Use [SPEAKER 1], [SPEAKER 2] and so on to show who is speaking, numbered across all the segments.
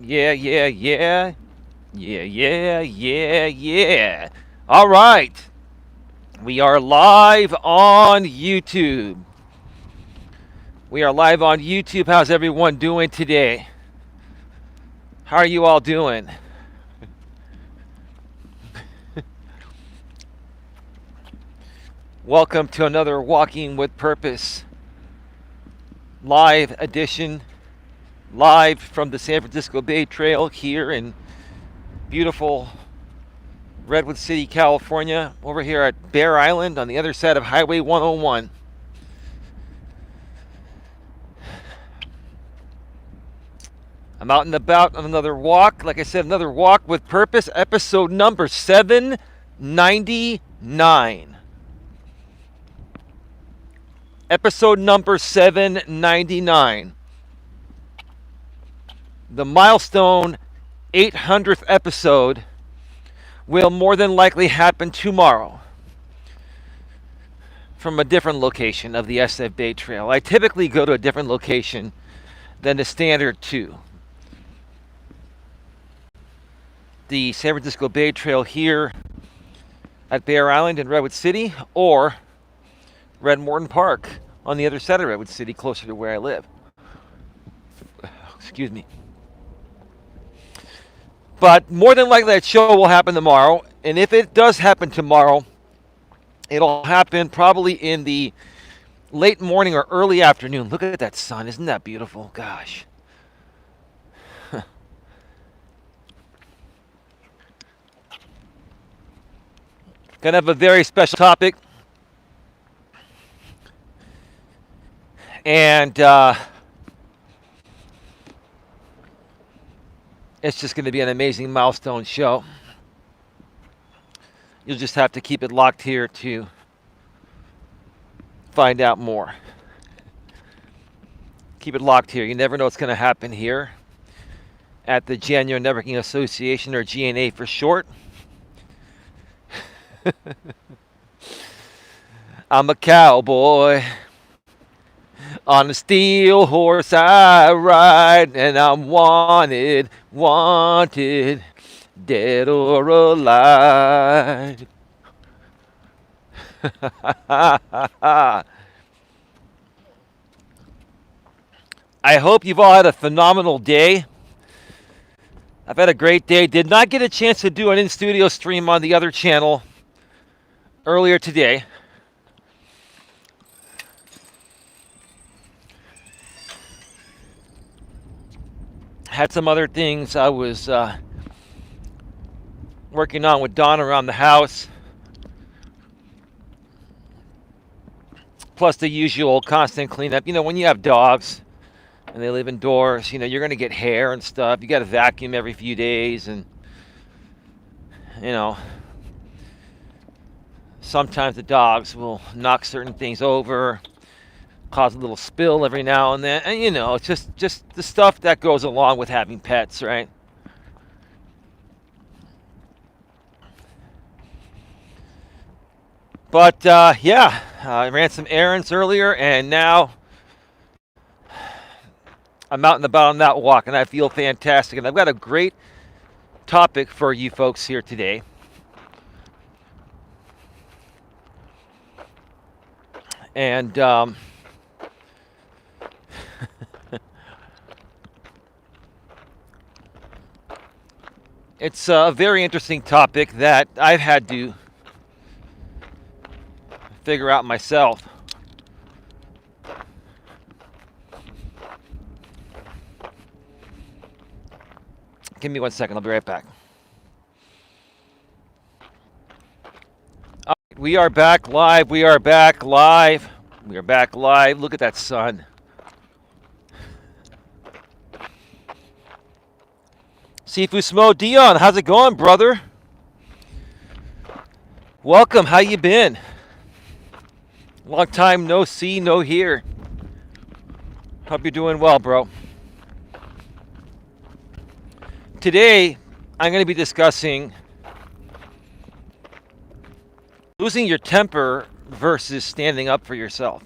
[SPEAKER 1] Yeah, yeah, yeah. Yeah, yeah, yeah, yeah. All right. We are live on YouTube. We are live on YouTube. How's everyone doing today? How are you all doing? Welcome to another Walking with Purpose live edition, live from the San Francisco Bay Trail here in beautiful Redwood City, California, over here at Bear Island on the other side of Highway 101. I'm out and about on another walk. Like I said, another walk with purpose, episode number 799. Episode number 799. The milestone 800th episode will more than likely happen tomorrow from a different location of the SF Bay Trail. I typically go to a different location than the standard two. The San Francisco Bay Trail here at Bear Island in Redwood City, or Red Morton Park on the other side of Redwood City, closer to where I live. Excuse me. But more than likely that show will happen tomorrow, and if it does happen tomorrow, it'll happen probably in the late morning or early afternoon. Look at that sun. Isn't that beautiful? Gosh. Gonna have a very special topic. And it's just going to be an amazing milestone show. You'll just have to keep it locked here to find out more. Keep it locked here. You never know what's going to happen here at the Genuine Networking Association, or GNA for short. I'm a cowboy. On a steel horse I ride, and I'm wanted, dead or alive. I hope you've all had a phenomenal day. I've had a great day. Did not get a chance to do an in-studio stream on the other channel earlier today. Had some other things I was working on with Dawn around the house. Plus the usual constant cleanup. You know, when you have dogs and they live indoors, you know, you're going to get hair and stuff. You got to vacuum every few days, and, you know, sometimes the dogs will knock certain things over, cause a little spill every now and then. And, you know, it's just the stuff that goes along with having pets, right? But, yeah, I ran some errands earlier, and now I'm out and about on that walk, and I feel fantastic. And I've got a great topic for you folks here today. And it's a very interesting topic that I've had to figure out myself. Give me 1 second. I'll be right back. All right, we are back live. We are back live. We are back live. Look at that sun. Sifu Smo Dion, how's it going, brother? Welcome. How you been? Long time no see, no hear. Hope you're doing well, bro. Today, I'm going to be discussing losing your temper versus standing up for yourself.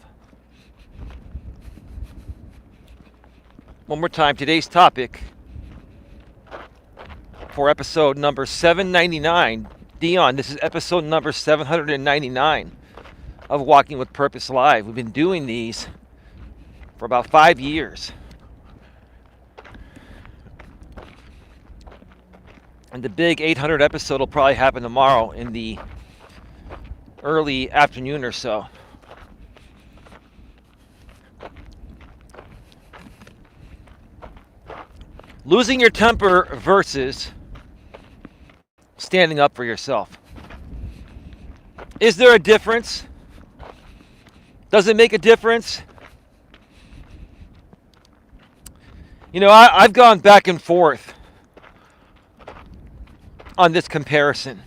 [SPEAKER 1] One more time, today's topic: for episode number 799. Dion, this is episode number 799 of Walking with Purpose Live. We've been doing these for about 5 years. And the big 800 episode will probably happen tomorrow in the early afternoon or so. Losing your temper versus standing up for yourself. Is there a difference? Does it make a difference? You know, I've gone back and forth on this comparison.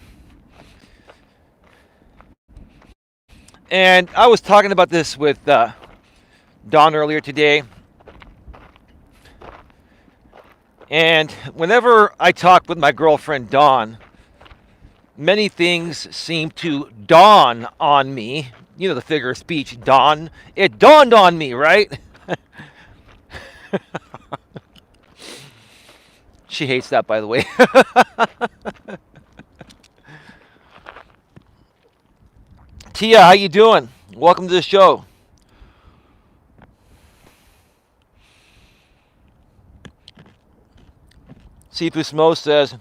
[SPEAKER 1] And I was talking about this with Dawn earlier today. And whenever I talk with my girlfriend Dawn, many things seem to dawn on me. You know the figure of speech, dawn. It dawned on me, right? She hates that, by the way. Tia, how you doing? Welcome to the show. Sifu Smo says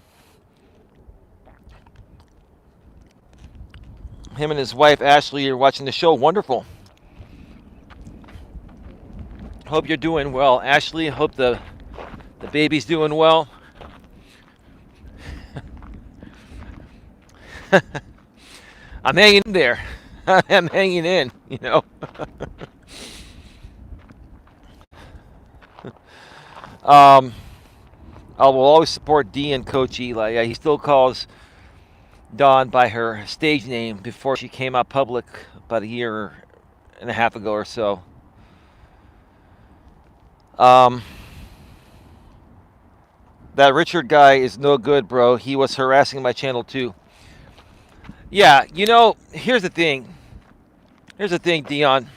[SPEAKER 1] him and his wife Ashley are watching the show. Wonderful. Hope you're doing well, Ashley. Hope the baby's doing well. I'm hanging in there. I'm hanging in, you know. I will always support D and Coach Eli. Yeah, he still calls Dawn by her stage name before she came out public about a year and a half ago or so. That Richard guy is no good, bro. He was harassing my channel too. Yeah, you know, here's the thing. Here's the thing, Dion.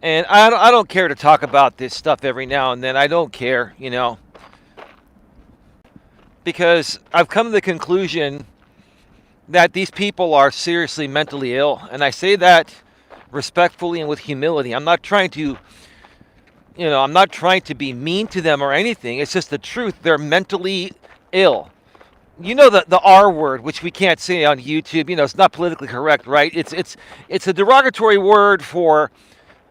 [SPEAKER 1] And I don't care to talk about this stuff every now and then. I don't care, you know. Because I've come to the conclusion that these people are seriously mentally ill. And I say that respectfully and with humility. I'm not trying to, you know, I'm not trying to be mean to them or anything. It's just the truth. They're mentally ill. You know the R word, which we can't say on YouTube. You know, it's not politically correct, right? It's a derogatory word for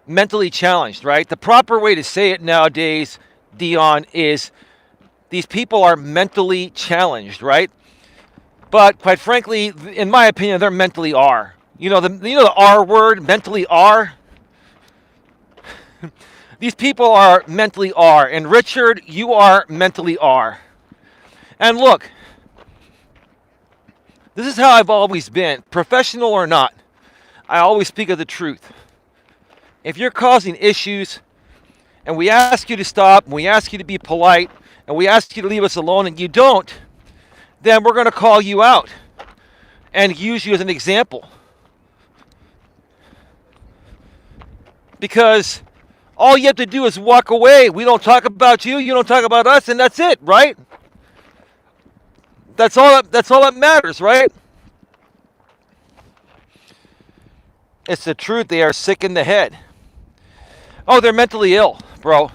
[SPEAKER 1] mentally challenged, right? The proper way to say it nowadays, Dion, is these people are mentally challenged, right? But quite frankly, in my opinion, they're mentally are. You know the R word, mentally are. These people are mentally are, and Richard, you are mentally are. And look, this is how I've always been, professional or not. I always speak of the truth. If you're causing issues, and we ask you to stop, and we ask you to be polite, and we ask you to leave us alone, and you don't, then we're going to call you out and use you as an example. Because all you have to do is walk away. We don't talk about you, you don't talk about us, and that's it, right? That's all that matters, right? It's the truth. They are sick in the head. Oh, they're mentally ill, bro.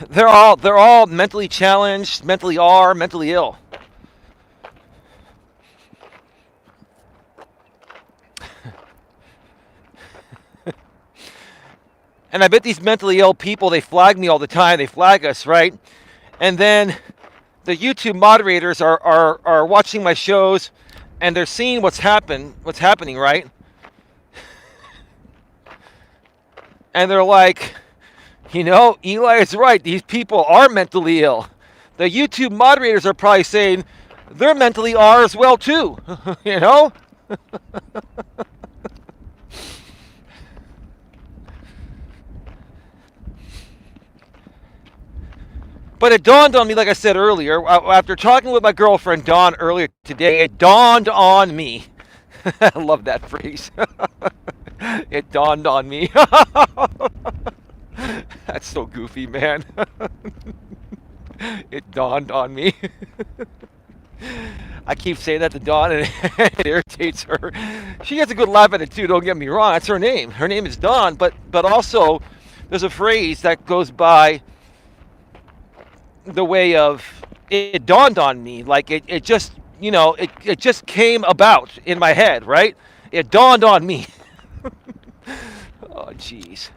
[SPEAKER 1] They're all mentally challenged, mentally ill. And I bet these mentally ill people, they flag me all the time. They flag us, right? And then the YouTube moderators are watching my shows, and they're seeing what's happening, right? And they're like, you know, Eli is right. These people are mentally ill. The YouTube moderators are probably saying they're mentally are as well too. You know? But it dawned on me, like I said earlier, after talking with my girlfriend Dawn earlier today, it dawned on me. I love that phrase. It dawned on me. That's so goofy, man. It dawned on me. I keep saying that to Dawn, and it irritates her. She gets a good laugh at it too. Don't get me wrong; that's her name. Her name is Dawn, but also there's a phrase that goes by the way of it dawned on me. Like it just it just came about in my head, right? It dawned on me. Oh, jeez.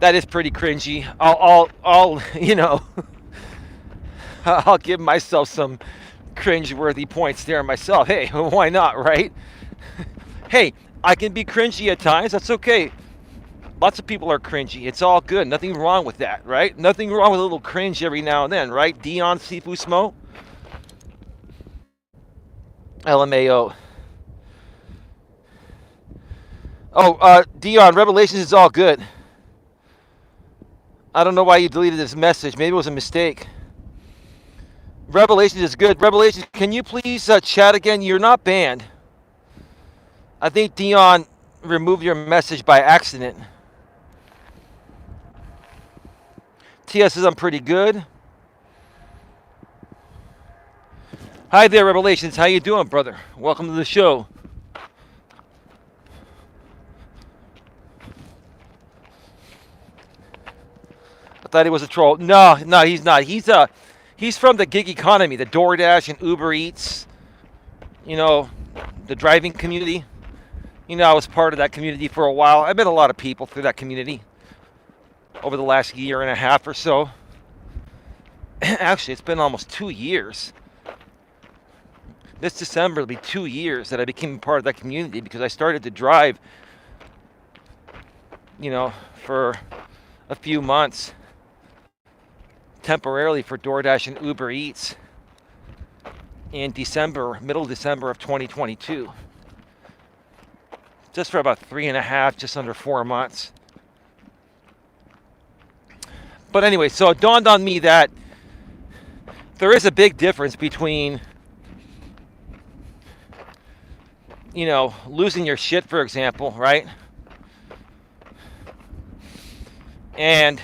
[SPEAKER 1] That is pretty cringy. I'll I'll give myself some cringe-worthy points there myself. Hey, why not, right? Hey, I can be cringy at times. That's okay. Lots of people are cringy. It's all good. Nothing wrong with that, right? Nothing wrong with a little cringe every now and then, right? Dion Sifu Smo? LMAO. Oh, Dion, Revelations is all good. I don't know why you deleted this message. Maybe it was a mistake. Revelations is good. Revelations, can you please chat again? You're not banned. I think Dion removed your message by accident. TS says I'm pretty good. Hi there, Revelations. How you doing, brother? Welcome to the show. I thought he was a troll. No, he's not. He's from the gig economy, the DoorDash and Uber Eats. The driving community. I was part of that community for a while. I met a lot of people through that community over the last year and a half or so. Actually, it's been almost 2 years. This December will be 2 years that I became part of that community because I started to drive, for a few months temporarily for DoorDash and Uber Eats in middle December of 2022. Just for about 3.5, just under 4 months. But anyway, so it dawned on me that there is a big difference between, losing your shit, for example, right? And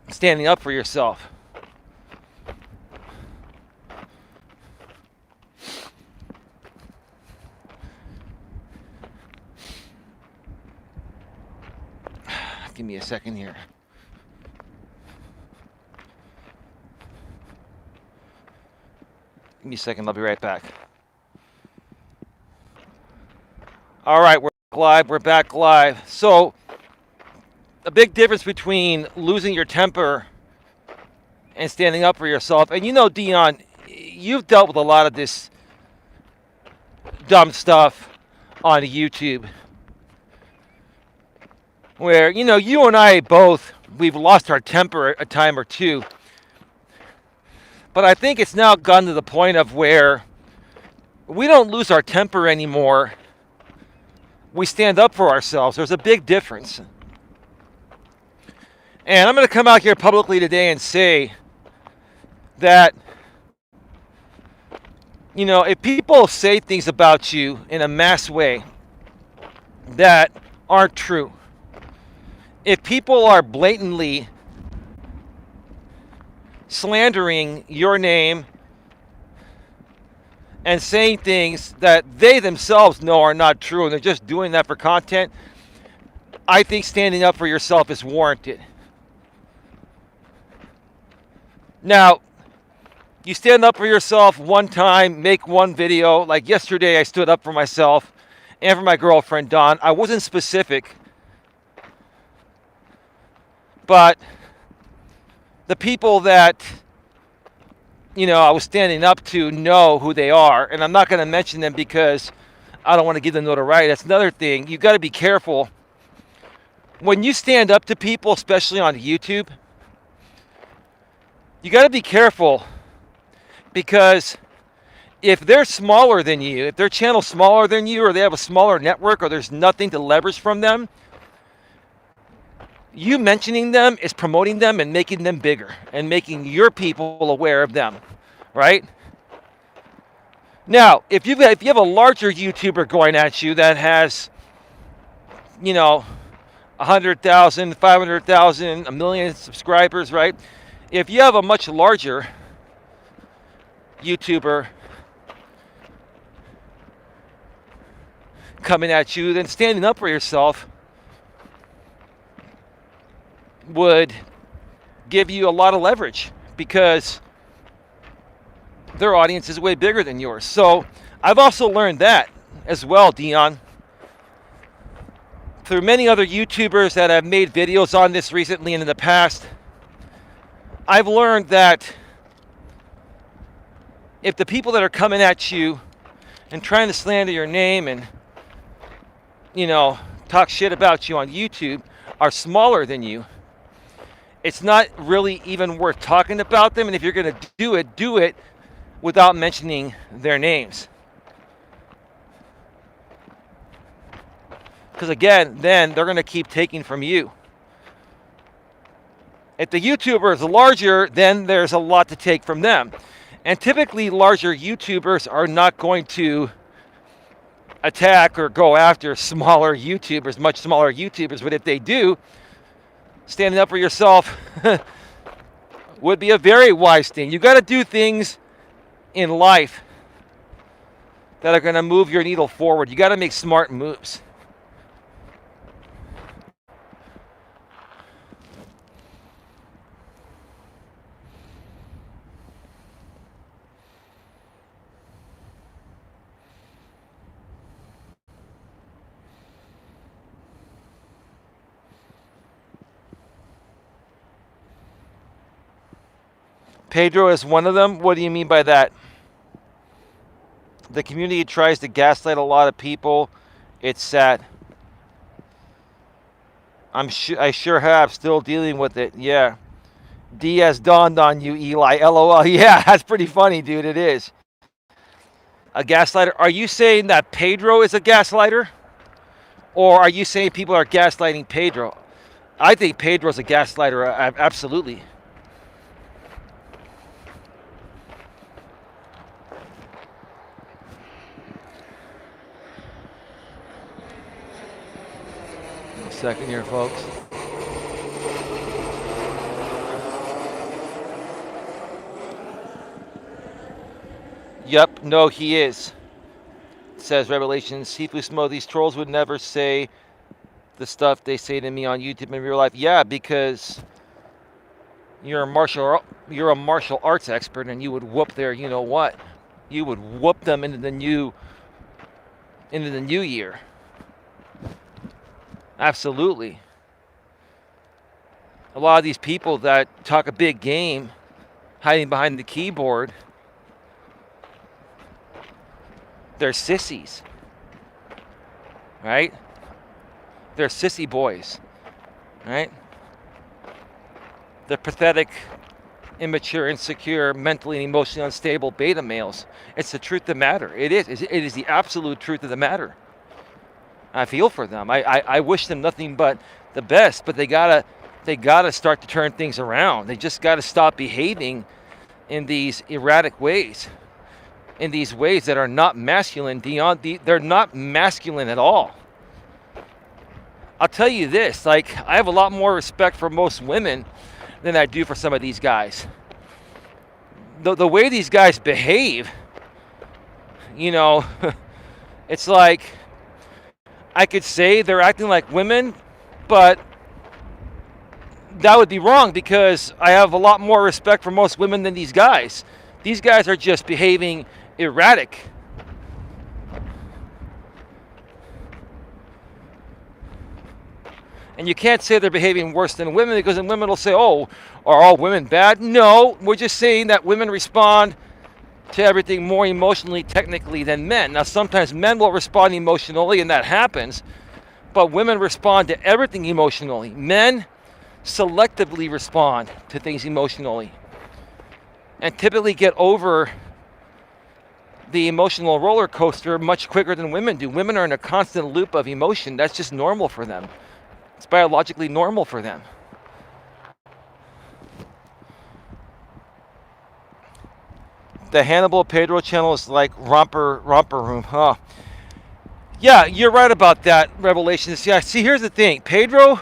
[SPEAKER 1] standing up for yourself. Give me a second here. Give me a second, I'll be right back. All right, we're back live. So, a big difference between losing your temper and standing up for yourself. And Dion, you've dealt with a lot of this dumb stuff on YouTube. Where, you and I both, we've lost our temper a time or two. But I think it's now gotten to the point of where we don't lose our temper anymore. We stand up for ourselves. There's a big difference. And I'm going to come out here publicly today and say that, if people say things about you in a mass way that aren't true, if people are blatantly slandering your name and saying things that they themselves know are not true and they're just doing that for content, I think standing up for yourself is warranted. Now, you stand up for yourself one time, make one video. Like yesterday, I stood up for myself and for my girlfriend, Dawn. I wasn't specific, but the people that, I was standing up to know who they are. And I'm not going to mention them because I don't want to give them notoriety. That's another thing. You got to be careful. When you stand up to people, especially on YouTube, you got to be careful because if they're smaller than you, if their channel's smaller than you, or they have a smaller network, or there's nothing to leverage from them, you mentioning them is promoting them and making them bigger and making your people aware of them, right? Now, if you have a larger YouTuber going at you that has, 100,000, 500,000, a million subscribers, right? If you have a much larger YouTuber coming at you, then standing up for yourself would give you a lot of leverage because their audience is way bigger than yours. So I've also learned that as well, Dion, through many other YouTubers that have made videos on this recently and in the past. I've learned that if the people that are coming at you and trying to slander your name and, talk shit about you on YouTube are smaller than you, it's not really even worth talking about them. And if you're going to do it without mentioning their names. Because again, then they're going to keep taking from you. If the YouTuber is larger, then there's a lot to take from them. And typically larger YouTubers are not going to attack or go after smaller YouTubers, much smaller YouTubers. But if they do, standing up for yourself would be a very wise thing. You got to do things in life that are going to move your needle forward. You got to make smart moves. Pedro is one of them. What do you mean by that? The community tries to gaslight a lot of people. It's sad. I sure have. Still dealing with it. Yeah. Diaz dawned on you, Eli. LOL. Yeah, that's pretty funny, dude. It is. A gaslighter. Are you saying that Pedro is a gaslighter? Or are you saying people are gaslighting Pedro? I think Pedro's a gaslighter. Absolutely. Second here, folks. Yep, no, he is. Says Revelations. Sifu Smo, these trolls would never say the stuff they say to me on YouTube in real life. Yeah, because you're a martial arts expert, and you would whoop their, you know what? You would whoop them into the new year. Absolutely. A lot of these people that talk a big game, hiding behind the keyboard, they're sissies, right? They're sissy boys, right? They're pathetic, immature, insecure, mentally and emotionally unstable beta males. It's the truth of the matter. It is. It is the absolute truth of the matter. I feel for them. I wish them nothing but the best, but they gotta start to turn things around. They just gotta stop behaving in these erratic ways, in these ways that are not masculine. Dion, they're not masculine at all. I'll tell you this, like, I have a lot more respect for most women than I do for some of these guys. The way these guys behave, it's like, I could say they're acting like women, but that would be wrong because I have a lot more respect for most women than these guys. These guys are just behaving erratic. And you can't say they're behaving worse than women because then women will say, oh, are all women bad? No, we're just saying that women respond to everything more emotionally, technically than men. Now, sometimes men will respond emotionally, and that happens, but women respond to everything emotionally. Men selectively respond to things emotionally and typically get over the emotional roller coaster much quicker than women do. Women are in a constant loop of emotion. That's just normal for them. It's biologically normal for them. The Hannibal Pedro channel is like romper room, huh? Yeah, you're right about that, Revelations. Yeah, see, here's the thing. Pedro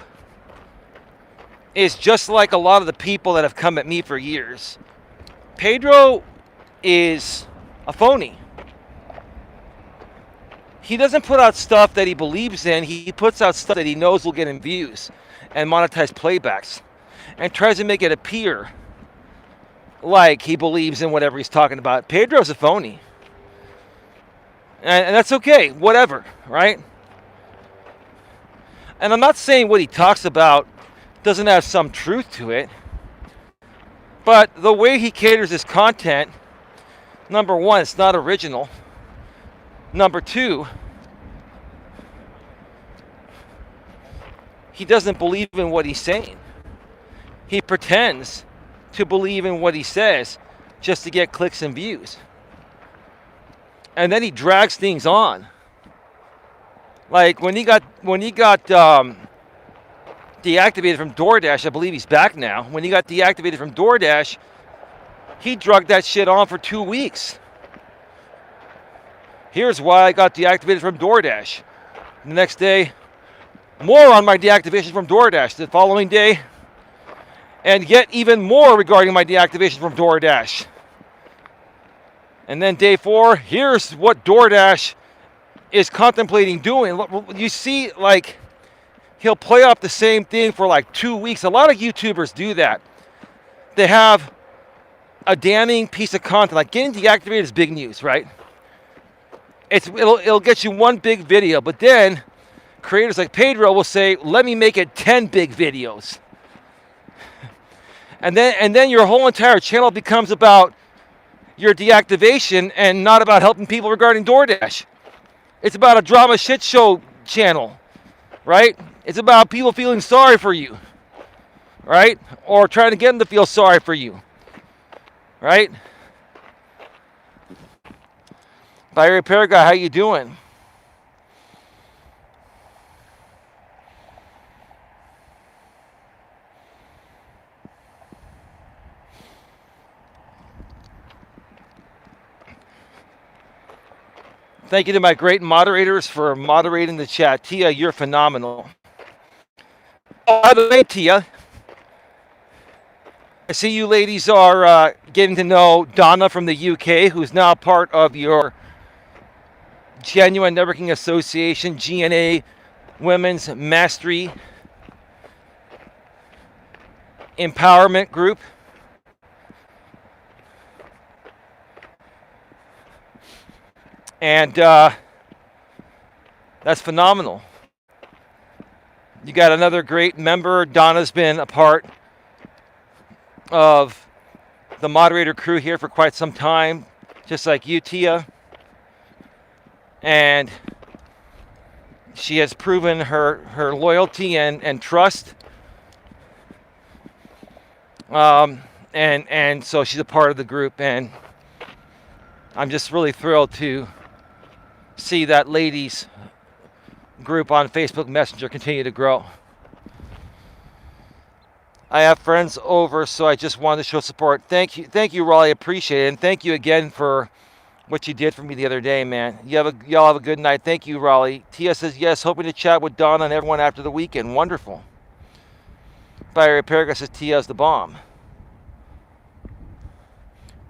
[SPEAKER 1] is just like a lot of the people that have come at me for years. Pedro is a phony. He doesn't put out stuff that he believes in. He puts out stuff that he knows will get him views and monetize playbacks, and tries to make it appear like he believes in whatever he's talking about. Pedro's a phony. And that's okay, whatever, right? And I'm not saying what he talks about doesn't have some truth to it, but the way he caters his content, number one, it's not original. Number two, he doesn't believe in what he's saying. He pretends to believe in what he says just to get clicks and views. And then he drags things on. Like when he got deactivated from DoorDash, I believe he's back now. When he got deactivated from DoorDash, he drugged that shit on for 2 weeks. Here's why I got deactivated from DoorDash. The next day, more on my deactivation from DoorDash. The following day, and yet even more regarding my deactivation from DoorDash. And then day 4, here's what DoorDash is contemplating doing. You see, like, he'll play off the same thing for like 2 weeks. A lot of YouTubers do that. They have a damning piece of content, like getting deactivated is big news, right? It'll get you one big video, but then creators like Pedro will say, let me make it 10 big videos. And then your whole entire channel becomes about your deactivation and not about helping people regarding DoorDash. It's about a drama shit show channel, right? It's about people feeling sorry for you, right? Or trying to get them to feel sorry for you, right? By Repair Guy, how you doing? Thank you to my great moderators for moderating the chat. Tia, you're phenomenal. Oh, by the way, Tia, I see you ladies are getting to know Donna from the UK, who's now part of your Genuine Networking Association, GNA Women's Mastery Empowerment Group. And that's phenomenal. You got another great member. Donna's been a part of the moderator crew here for quite some time, just like you, Tia. And she has proven her loyalty and trust. And so she's a part of the group, and I'm just really thrilled to see that ladies group on Facebook Messenger continue to grow. I have friends over, so I just wanted to show support. Thank you, Raleigh. Appreciate it, and thank you again for what you did for me the other day, man. Y'all have a good night. Thank you, Raleigh. Tia says yes, hoping to chat with Donna and everyone after the weekend. Wonderful. By Paragraph says Tia's the bomb.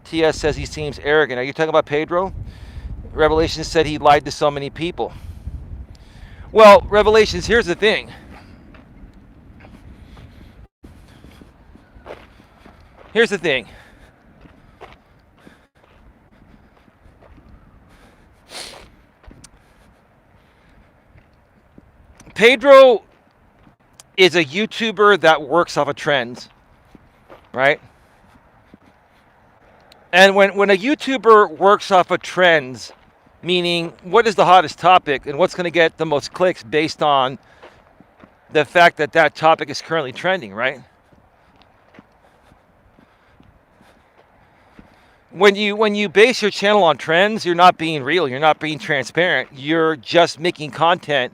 [SPEAKER 1] Tia says he seems arrogant. Are you talking about Pedro? Revelations said he lied to so many people. Well, Revelations, here's the thing. Here's the thing. Pedro is a YouTuber that works off of trends, right? And when a YouTuber works off of trends, meaning what is the hottest topic and what's going to get the most clicks based on the fact that that topic is currently trending, right? When you base your channel on trends, you're not being real, you're not being transparent. You're just making content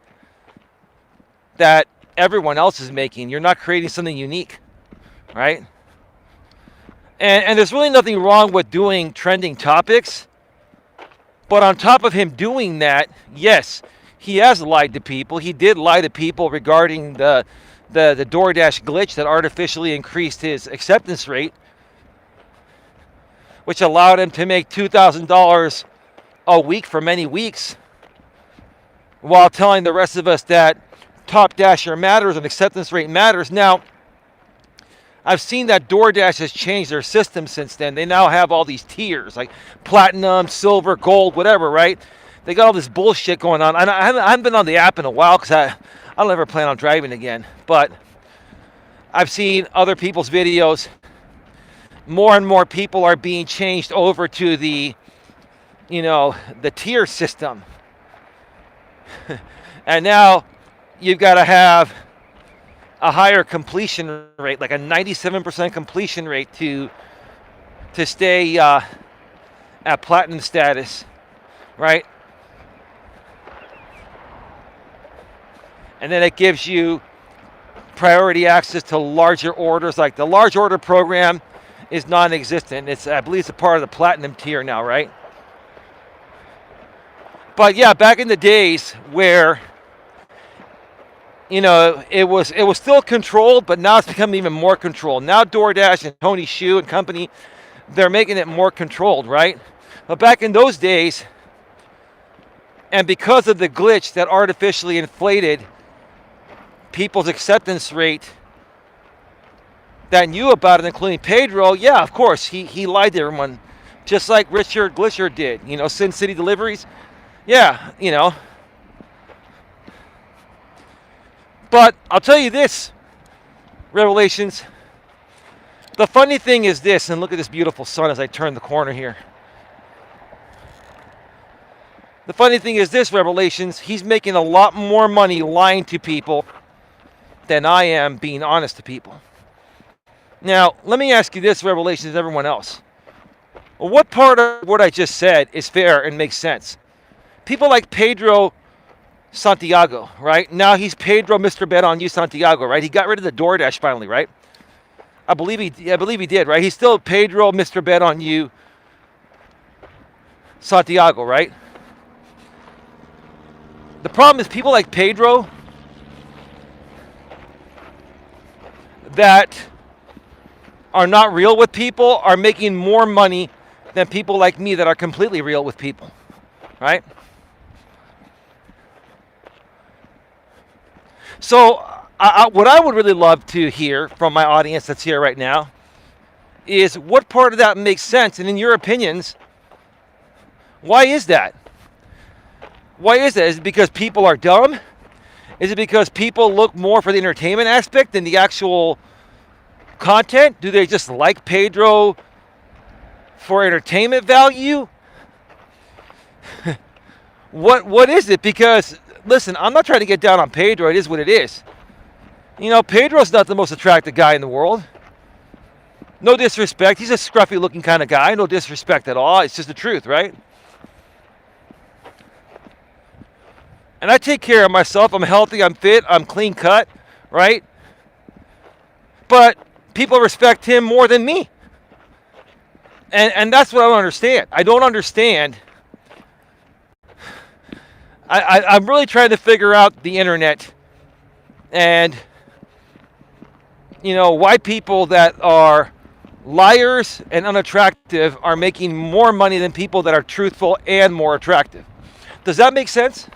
[SPEAKER 1] that everyone else is making. You're not creating something unique, right? And there's really nothing wrong with doing trending topics. But on top of him doing that, yes, he has lied to people. He did lie to people regarding the DoorDash glitch that artificially increased his acceptance rate, which allowed him to make $2,000 a week for many weeks, while telling the rest of us that top dasher matters and acceptance rate matters. Now, I've seen that DoorDash has changed their system since then. They now have all these tiers, like platinum, silver, gold, whatever, right? They got all this bullshit going on. I haven't been on the app in a while because I don't ever plan on driving again. But I've seen other people's videos. More and more people are being changed over to the tier system. And now you've got to have a higher completion rate, like a 97% completion rate to stay at platinum status, right? And then it gives you priority access to larger orders. Like the large order program is non-existent. I believe it's a part of the platinum tier now, right? But yeah, back in the days where it was still controlled, but now it's become even more controlled. Now DoorDash and Tony Hsiu and company, they're making it more controlled, right? But back in those days, and because of the glitch that artificially inflated people's acceptance rate that knew about it, including Pedro, yeah, of course, he lied to everyone, just like Richard Glitcher did, Sin City Deliveries. Yeah, But I'll tell you this, Revelations. The funny thing is this, and look at this beautiful sun as I turn the corner here. The funny thing is this, Revelations, he's making a lot more money lying to people than I am being honest to people. Now, let me ask you this, Revelations, everyone else. Well, what part of what I just said is fair and makes sense? People like Pedro Santiago, right? Now he's Pedro Mr. Bet on You Santiago, right? He got rid of the DoorDash finally, right? I believe he did, right? He's still Pedro Mr. Bet on You Santiago, right? The problem is people like Pedro that are not real with people are making more money than people like me that are completely real with people, right? So what I would really love to hear from my audience that's here right now is what part of that makes sense, and in your opinions, why is that? Why is that? Is it because people are dumb? Is it because people look more for the entertainment aspect than the actual content? Do they just like Pedro for entertainment value? What is it? Because listen, I'm not trying to get down on Pedro. It is what it is. Pedro's not the most attractive guy in the world. No disrespect. He's a scruffy looking kind of guy. No disrespect at all. It's just the truth, right? And I take care of myself. I'm healthy. I'm fit. I'm clean cut, right? But people respect him more than me. And that's what I don't understand. I don't understand. I'm really trying to figure out the internet and, why people that are liars and unattractive are making more money than people that are truthful and more attractive. Does that make sense?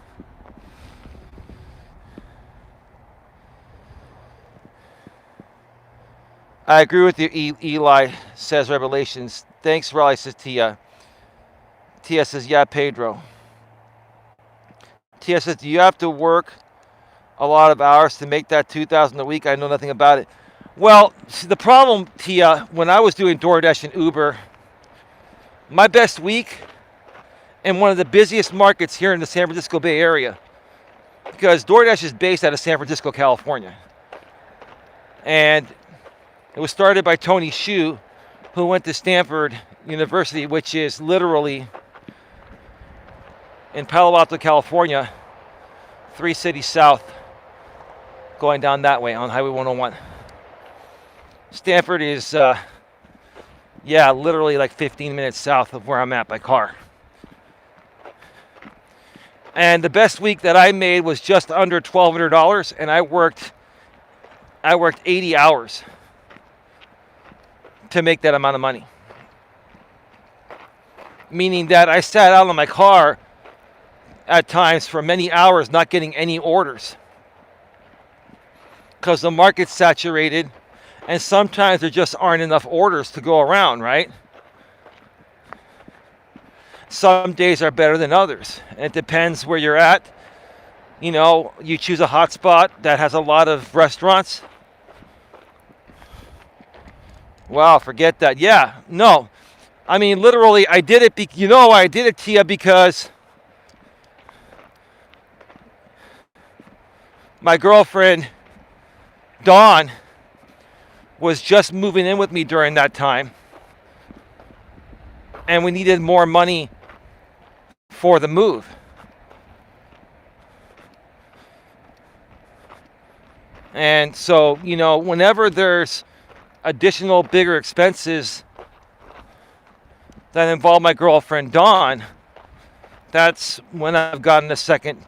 [SPEAKER 1] I agree with you, Eli, says Revelations. Thanks, Raleigh, says Tia. Tia says, yeah, Pedro. Tia says, do you have to work a lot of hours to make that $2,000 a week? I know nothing about it. Well, the problem, Tia, when I was doing DoorDash and Uber, my best week in one of the busiest markets here in the San Francisco Bay Area, because DoorDash is based out of San Francisco, California. And it was started by Tony Hsiu, who went to Stanford University, which is literally in Palo Alto, California, 3 cities south, going down that way on Highway 101. Stanford is, literally like 15 minutes south of where I'm at by car. And the best week that I made was just under $1,200, and I worked 80 hours to make that amount of money. Meaning that I sat out in my car at times for many hours not getting any orders because the market's saturated, and sometimes there just aren't enough orders to go around, right? Some days are better than others. And it depends where you're at. You know, you choose a hot spot that has a lot of restaurants. Wow, forget that. Yeah, no. I mean, literally, I did it, I did it, Tia, because my girlfriend, Dawn, was just moving in with me during that time. And we needed more money for the move. And so, whenever there's additional bigger expenses that involve my girlfriend Dawn, that's when I've gotten a second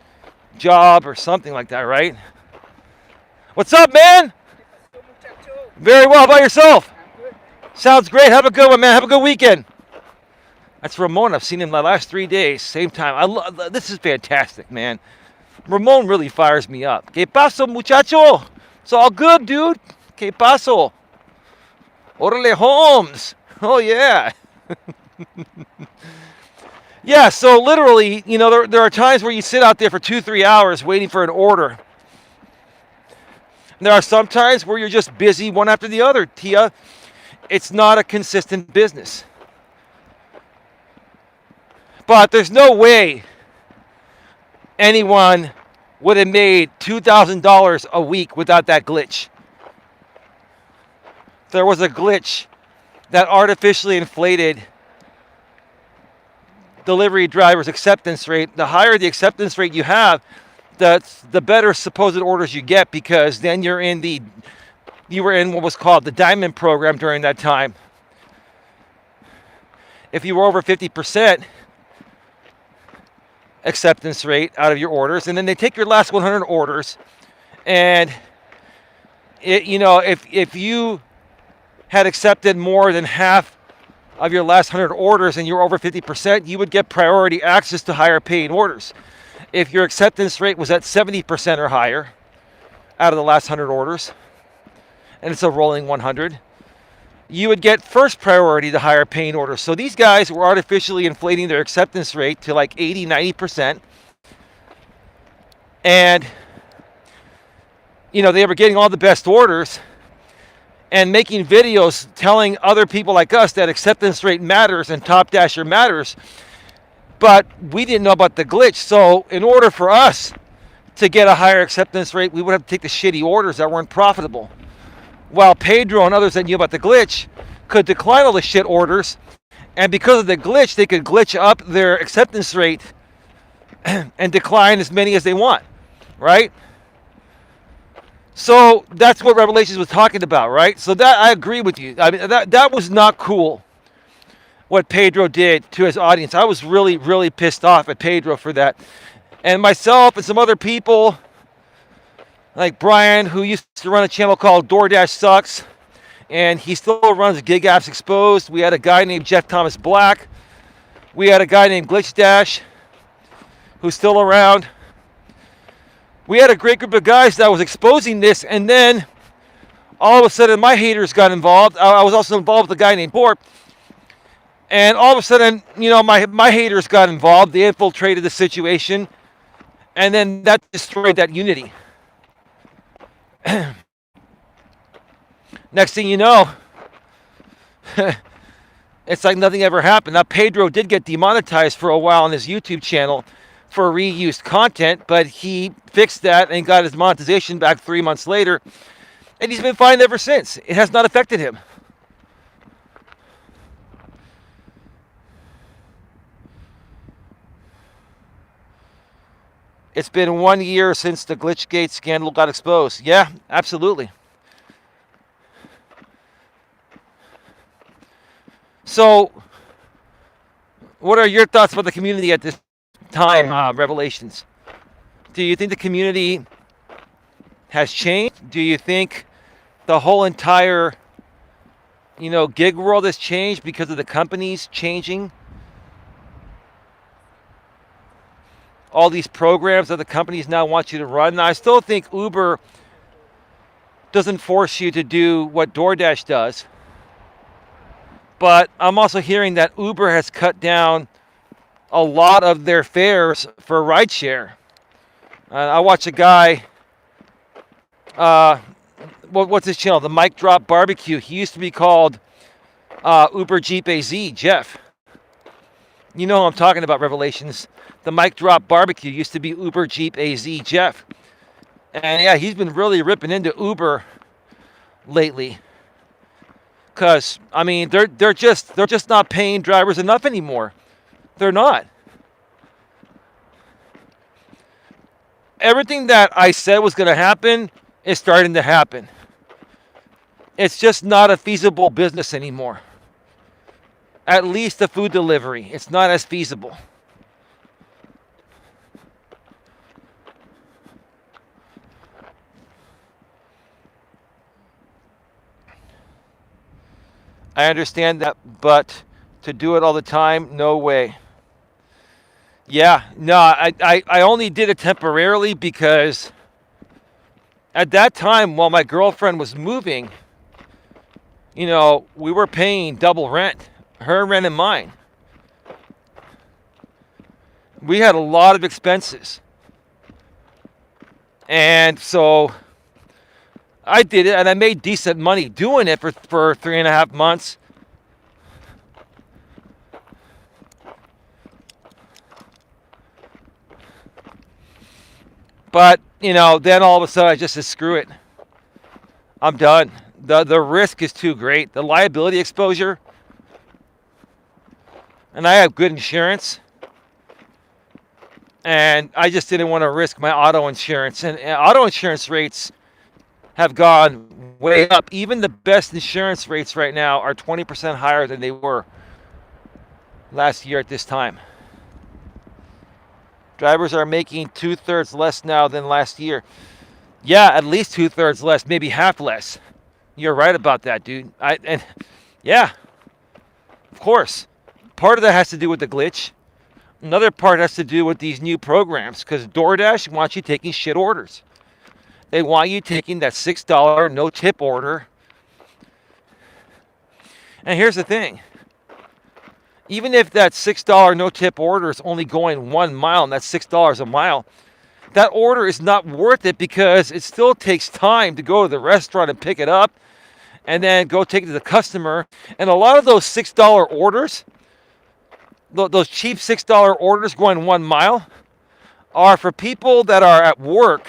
[SPEAKER 1] job or something like that, right? What's up, man? Very well. How about yourself? Sounds great. Have a good one, man. Have a good weekend. That's Ramon. I've seen him the last 3 days, same time. This is fantastic, man. Ramon really fires me up. ¿Qué pasó, muchacho? It's all good, dude. ¿Qué pasó? Orale, Holmes. Oh, yeah. Yeah, so literally, there are times where you sit out there for 2-3 hours waiting for an order. There are some times where you're just busy one after the other, Tia. It's not a consistent business. But there's no way anyone would have made $2,000 a week without that glitch. There was a glitch that artificially inflated delivery drivers' acceptance rate. The higher the acceptance rate you have, the better supposed orders you get, because then you were in what was called the diamond program during that time. If you were over 50% acceptance rate out of your orders, and then they take your last 100 orders, and if you had accepted more than half of your last 100 orders and you're over 50%, you would get priority access to higher paying orders. If your acceptance rate was at 70% or higher out of the last 100 orders, and it's a rolling 100, you would get first priority to higher paying orders. So these guys were artificially inflating their acceptance rate to like 80, 90%. And, they were getting all the best orders and making videos telling other people like us that acceptance rate matters and Top Dasher matters. But we didn't know about the glitch. So in order for us to get a higher acceptance rate, we would have to take the shitty orders that weren't profitable. While Pedro and others that knew about the glitch could decline all the shit orders. And because of the glitch, they could glitch up their acceptance rate and decline as many as they want, right? So that's what Revelations was talking about, right? So that, I agree with you. I mean, that was not cool, what Pedro did to his audience. I was really, really pissed off at Pedro for that. And myself and some other people, like Brian, who used to run a channel called DoorDash Sucks, and he still runs Gig Apps Exposed. We had a guy named Jeff Thomas Black. We had a guy named Glitch Dash, who's still around. We had a great group of guys that was exposing this, and then all of a sudden my haters got involved. I was also involved with a guy named Borp. And all of a sudden, my haters got involved. They infiltrated the situation. And then that destroyed that unity. Next thing you know, it's like nothing ever happened. Now, Pedro did get demonetized for a while on his YouTube channel for reused content, but he fixed that and got his monetization back 3 months later. And he's been fine ever since. It has not affected him. It's been 1 year since the Glitchgate scandal got exposed. Yeah, absolutely. So, what are your thoughts about the community at this time, Revelations? Do you think the community has changed? Do you think the whole entire, gig world has changed because of the companies changing? All these programs that the companies now want you to run. Now, I still think Uber doesn't force you to do what DoorDash does. But I'm also hearing that Uber has cut down a lot of their fares for rideshare. I watch a guy, what's his channel? The Mic Drop Barbecue. He used to be called Uber Jeep AZ, Jeff. You know who I'm talking about, Revelations. The Mic Drop Barbecue used to be Uber Jeep AZ, Jeff. And yeah, he's been really ripping into Uber lately. Because, I mean, they're just not paying drivers enough anymore. They're not. Everything that I said was going to happen is starting to happen. It's just not a feasible business anymore. At least the food delivery. It's not as feasible. I understand that, but to do it all the time, no way. Yeah, no, I only did it temporarily because at that time, while my girlfriend was moving, we were paying double rent, her rent and mine. We had a lot of expenses. And so I did it, and I made decent money doing it for 3.5 months. But, then all of a sudden I just said, screw it. I'm done. The risk is too great. The liability exposure. And I have good insurance. And I just didn't want to risk my auto insurance. And auto insurance rates have gone way up. Even the best insurance rates right now are 20% higher than they were last year at this time. Drivers are making 2/3 less now than last year. Yeah, at least 2/3 less, maybe half less. You're right about that, dude. Yeah, of course. Part of that has to do with the glitch. Another part has to do with these new programs, because DoorDash wants you taking shit orders. They want you taking that $6 no tip order. And here's the thing. Even if that $6 no tip order is only going 1 mile, and that's $6 a mile, that order is not worth it because it still takes time to go to the restaurant and pick it up and then go take it to the customer. And a lot of those $6 orders, those cheap $6 orders going 1 mile, are for people that are at work.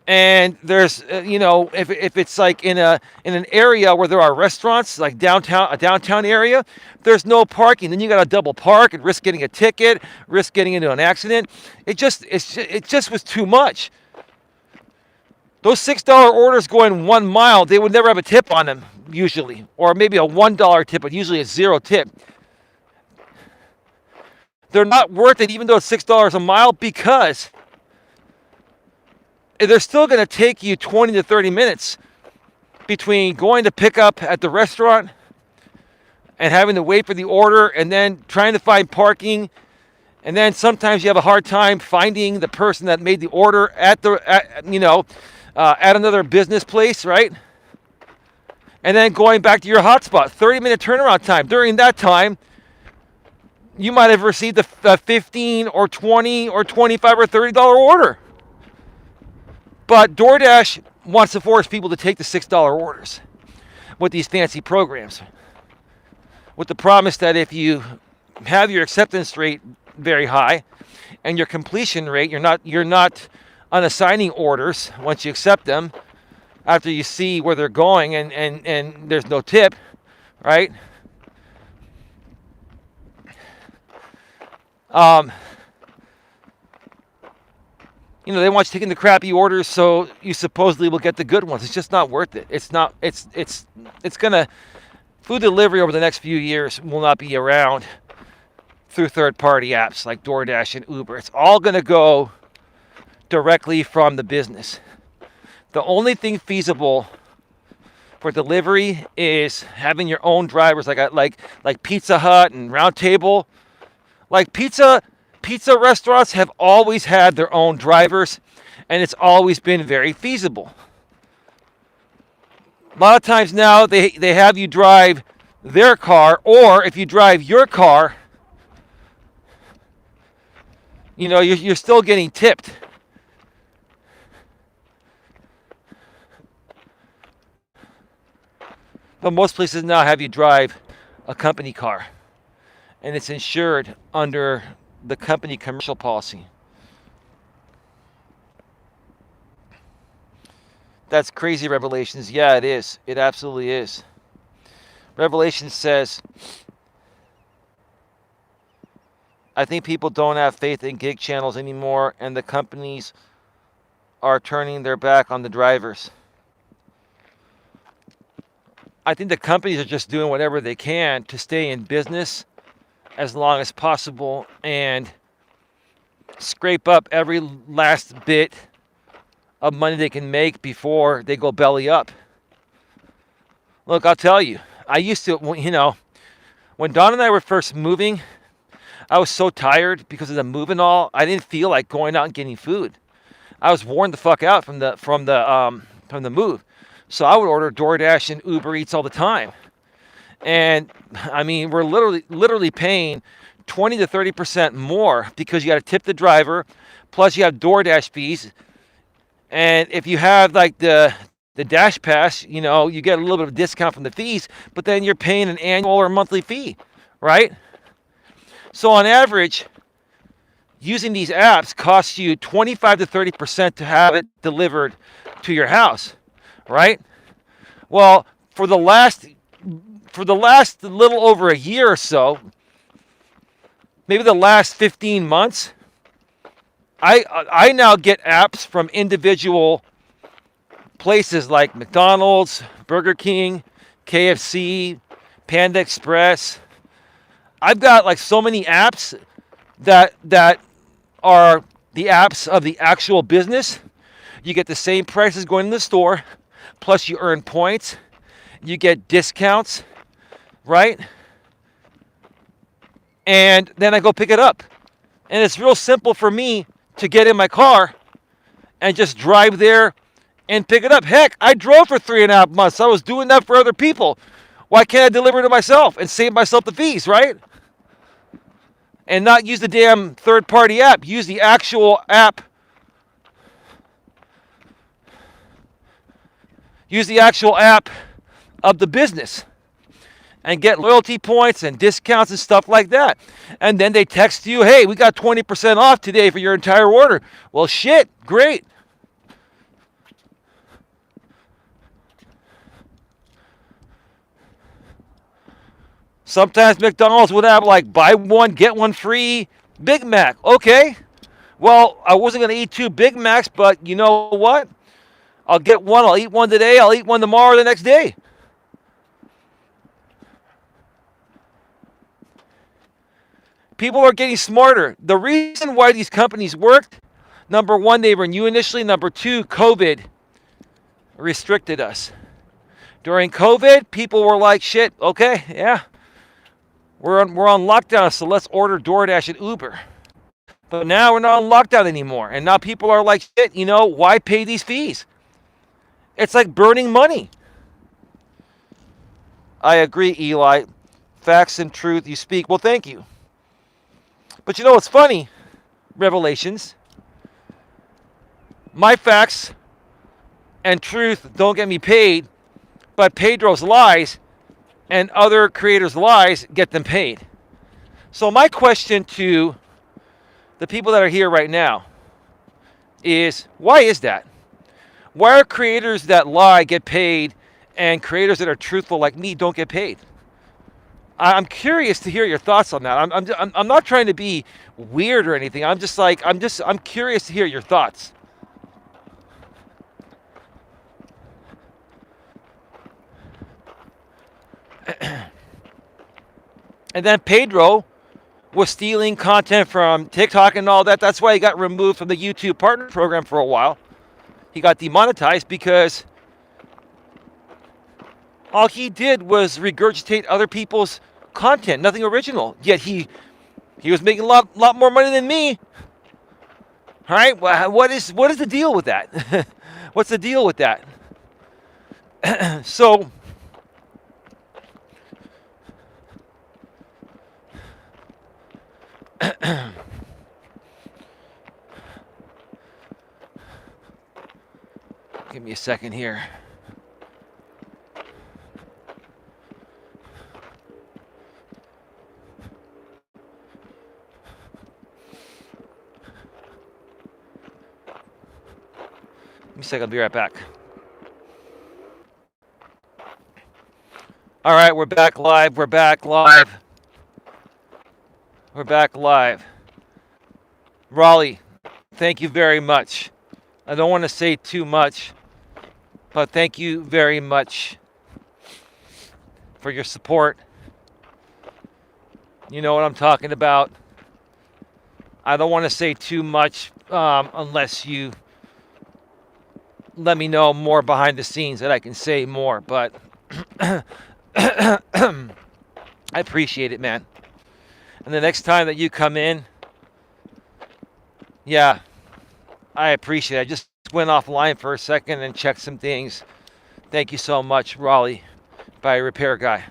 [SPEAKER 1] And there's, if it's like in an area where there are restaurants, like a downtown area, there's no parking. Then you got to double park and risk getting a ticket, risk getting into an accident. It just was too much. Those $6 orders going 1 mile, they would never have a tip on them usually, or maybe a $1 tip, but usually a 0 tip. They're not worth it, even though it's $6 a mile, because they're still going to take you 20 to 30 minutes between going to pick up at the restaurant and having to wait for the order and then trying to find parking. And then sometimes you have a hard time finding the person that made the order at another business place, right? And then going back to your hotspot, 30-minute turnaround time. During that time, you might have received a $15 or $20 or $25 or $30 order. But DoorDash wants to force people to take the $6 orders with these fancy programs, with the promise that if you have your acceptance rate very high and your completion rate, you're not unassigning orders once you accept them after you see where they're going and there's no tip, right? They want you taking the crappy orders so you supposedly will get the good ones. It's just not worth it. It's gonna, food delivery over the next few years will not be around through third-party apps like DoorDash and Uber. It's all going to go directly from the business. The only thing feasible for delivery is having your own drivers, like Pizza Hut and Round Table. Like pizza restaurants have always had their own drivers, and it's always been very feasible. A lot of times now they have you drive their car, or if you drive your car, you know, you're still getting tipped. But most places now have you drive a company car, and it's insured under the company commercial policy. That's crazy, Revelations. Yeah, it is. It absolutely is. Revelation says, I think people don't have faith in gig channels anymore, and the companies are turning their back on the drivers. I think the companies are just doing whatever they can to stay in business as long as possible and scrape up every last bit of money they can make before they go belly up. Look, I'll tell you, I used to, you know, when Don and I were first moving, I was so tired because of the move and all. I didn't feel like going out and getting food. I was worn the fuck out from the move. So I would order DoorDash and Uber Eats all the time. And I mean, we're literally paying 20 to 30% more because you got to tip the driver, plus you have DoorDash fees. And if you have like the Dash Pass, you know, you get a little bit of discount from the fees, but then you're paying an annual or monthly fee, right? So on average, using these apps costs you 25 to 30% to have it delivered to your house, right? Well, for the last little over a year or so, maybe the last 15 months, I now get apps from individual places like McDonald's, Burger King, KFC, Panda Express. I've got like so many apps that are the apps of the actual business. You get the same price as going to the store, plus you earn points. You get discounts, right? And then I go pick it up. And it's real simple for me to get in my car and just drive there and pick it up. Heck, I drove for 3.5 months. I was doing that for other people. Why can't I deliver to myself and save myself the fees, right? And not use the damn third-party app. Use the actual app. Use the actual app of the business and get loyalty points and discounts and stuff like that. And then they text you, hey, we got 20% off today for your entire order. Well, shit, great. Sometimes McDonald's would have like buy one, get one free Big Mac. Okay. Well, I wasn't going to eat 2 Big Macs, but you know what? I'll get one. I'll eat one today. I'll eat one tomorrow or the next day. People are getting smarter. The reason why these companies worked, number one, they were new initially. Number two, COVID restricted us. During COVID, people were like, shit, okay, yeah. We're on lockdown, so let's order DoorDash and Uber. But now we're not on lockdown anymore. And now people are like, shit, you know, why pay these fees? It's like burning money. I agree, Eli. Facts and truth you speak. Well, thank you. But you know what's funny? Revelations. My facts and truth don't get me paid, but Pedro's lies and other creators' lies get them paid. So my question to the people that are here right now is, why is that? Why are creators that lie get paid and creators that are truthful like me don't get paid? I'm curious to hear your thoughts on that. I'm not trying to be weird or anything. I'm curious to hear your thoughts. And then Pedro was stealing content from TikTok and all that. That's why he got removed from the YouTube partner program for a while. He got demonetized because all he did was regurgitate other people's content, nothing original. Yet he was making a lot more money than me. All right, what is the deal with that? What's the deal with that? So give me a second here. Give me a second, I'll be right back. All right, we're back live. We're back live. We're back live. Raleigh, thank you very much. I don't want to say too much, but thank you very much for your support. You know what I'm talking about. I don't want to say too much unless you let me know more behind the scenes that I can say more, but I appreciate it, man. And the next time that you come in, yeah, I appreciate it. I just went offline for a second and checked some things. Thank you so much, Raleigh, by Repair Guy.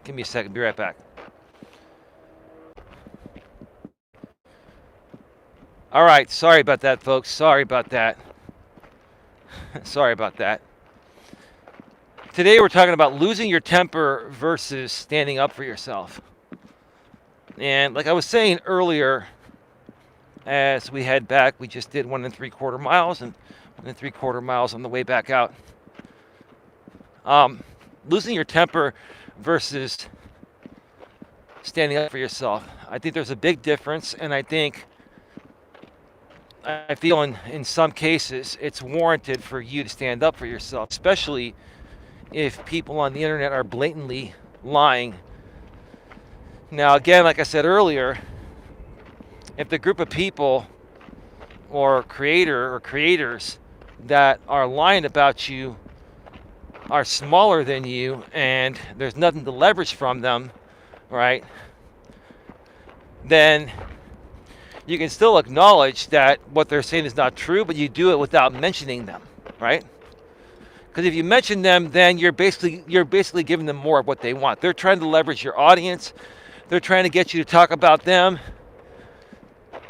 [SPEAKER 1] Give me a second, be right back. All right, sorry about that, folks. Sorry about that. Sorry about that. Today we're talking about losing your temper versus standing up for yourself. And like I was saying earlier, as we head back, we just did 1 3/4 miles and 1 3/4 miles on the way back out. Losing your temper versus standing up for yourself. I think there's a big difference, and I feel in some cases it's warranted for you to stand up for yourself, especially if people on the internet are blatantly lying. Now, again, like I said earlier, if the group of people or creators that are lying about you are smaller than you and there's nothing to leverage from them, right, then you can still acknowledge that what they're saying is not true, but you do it without mentioning them, right? Because if you mention them, then you're basically giving them more of what they want. They're trying to leverage your audience. They're trying to get you to talk about them.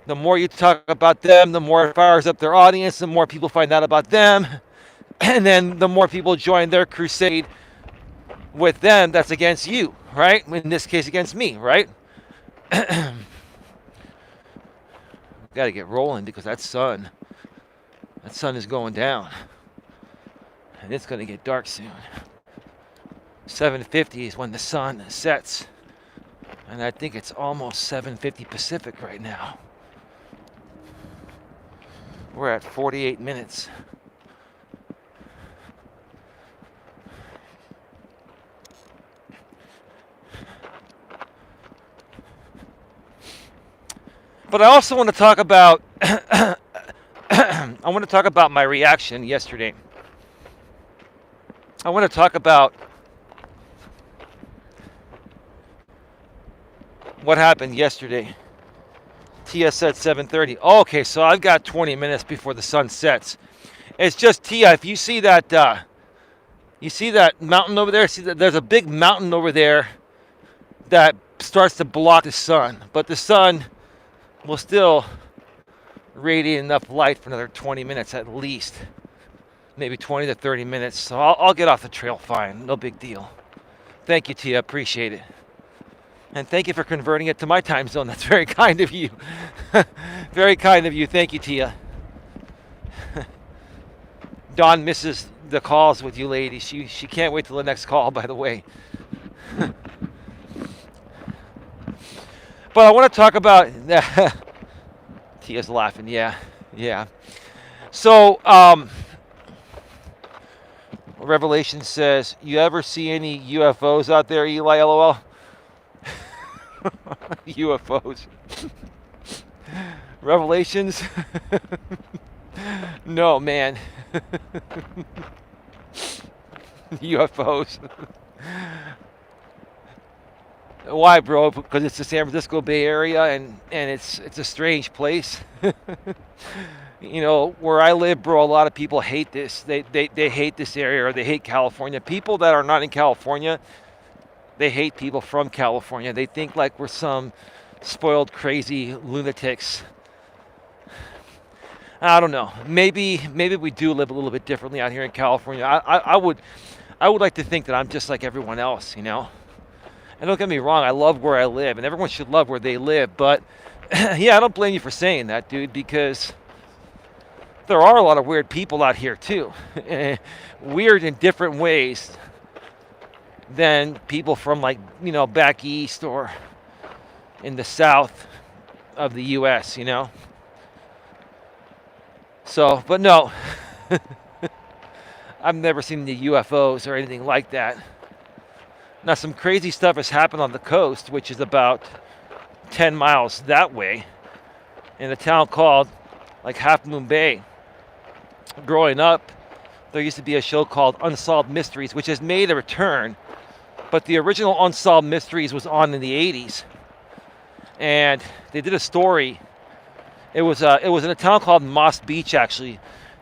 [SPEAKER 1] The more you talk about them, the more it fires up their audience, the more people find out about them. And then the more people join their crusade with them that's against you, right? In this case, against me, right? Got to get rolling because that sun is going down. And it's going to get dark soon. 7:50 is when the sun sets. And I think it's almost 7:50 Pacific right now. We're at 48 minutes. But I also want to talk about my reaction yesterday. I want to talk about what happened yesterday. Tia said 7:30. Oh, okay, so I've got 20 minutes before the sun sets. It's just, Tia, if you see that mountain over there, see that there's a big mountain over there that starts to block the sun, but the sun will still radiate enough light for another 20 minutes at least. Maybe 20 to 30 minutes. So I'll get off the trail fine. No big deal. Thank you, Tia. Appreciate it. And thank you for converting it to my time zone. That's very kind of you. Very kind of you. Thank you, Tia. Dawn misses the calls with you ladies. She can't wait till the next call, by the way. But I want to talk about. Tia's laughing. Yeah, yeah. So, Revelation says, "You ever see any UFOs out there, Eli? LOL." UFOs. Revelations. No, man. UFOs. Why, bro? Because it's the San Francisco Bay Area, and it's a strange place. You know, where I live, bro, a lot of people hate this. They hate this area, or they hate California. People that are not in California, they hate people from California. They think like we're some spoiled, crazy lunatics. I don't know. Maybe we do live a little bit differently out here in California. I would like to think that I'm just like everyone else, you know. And don't get me wrong, I love where I live, and everyone should love where they live. But yeah, I don't blame you for saying that, dude, because there are a lot of weird people out here too. Weird in different ways than people from, like, you know, back east or in the south of the U.S., you know. So, but no, I've never seen the UFOs or anything like that. Now, some crazy stuff has happened on the coast, which is about 10 miles that way, in a town called, like, Half Moon Bay. Growing up, there used to be a show called Unsolved Mysteries, which has made a return, but the original Unsolved Mysteries was on in the 80s. And they did a story. It was in a town called Moss Beach, actually,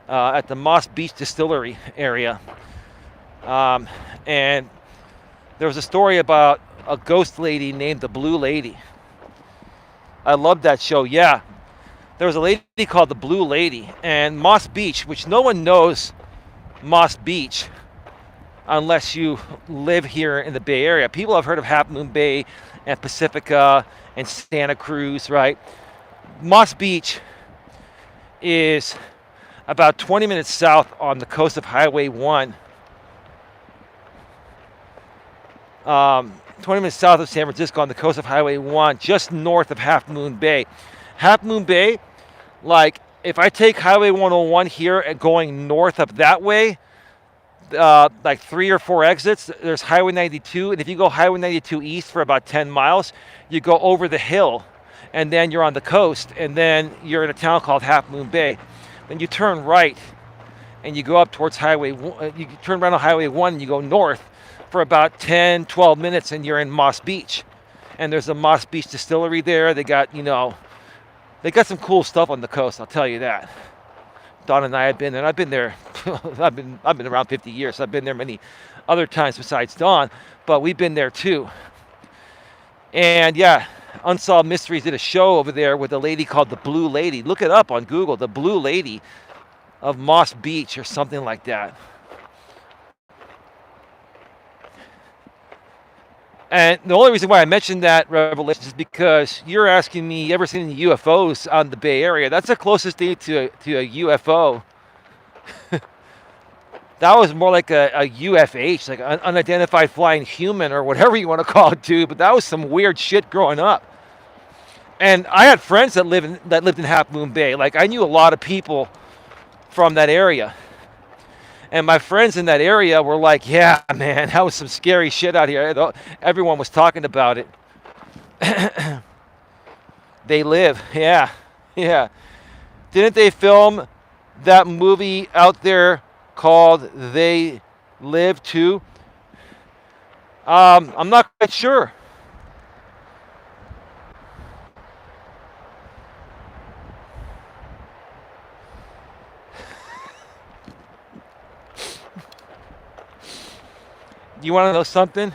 [SPEAKER 1] at the Moss Beach Distillery area. And there was a story about a ghost lady named the Blue Lady. I loved that show, yeah. There was a lady called the Blue Lady, and Moss Beach, which no one knows Moss Beach unless you live here in the Bay Area. People have heard of Half Moon Bay and Pacifica and Santa Cruz, right? Moss Beach is about 20 minutes south on the coast of Highway 1. 20 minutes south of San Francisco on the coast of Highway 1, just north of Half Moon Bay. Half Moon Bay, like, if I take Highway 101 here and going north up that way, like 3 or 4 exits, there's Highway 92, and if you go Highway 92 east for about 10 miles, you go over the hill, and then you're on the coast, and then you're in a town called Half Moon Bay. Then you turn right, and you go up towards Highway 1, you turn around on Highway 1, and you go north for about 10, 12 minutes, and you're in Moss Beach. And there's a Moss Beach distillery there. They got, you know, they got some cool stuff on the coast, I'll tell you that. Don and I have been there, and I've been there, I've been around 50 years, so I've been there many other times besides Don, but we've been there too. And yeah, Unsolved Mysteries did a show over there with a lady called the Blue Lady. Look it up on Google, the Blue Lady of Moss Beach or something like that. And the only reason why I mentioned that, Revelation, is because you're asking me, ever seen any UFOs on the Bay Area? That's the closest thing to a UFO. That was more like a UFH, like an unidentified flying human or whatever you want to call it, dude. But that was some weird shit growing up. And I had friends that lived in Half Moon Bay. Like, I knew a lot of people from that area. And my friends in that area were like, yeah, man, that was some scary shit out here. Everyone was talking about it. They live, yeah. Didn't they film that movie out there called They Live Too? I'm not quite sure. You want to know something?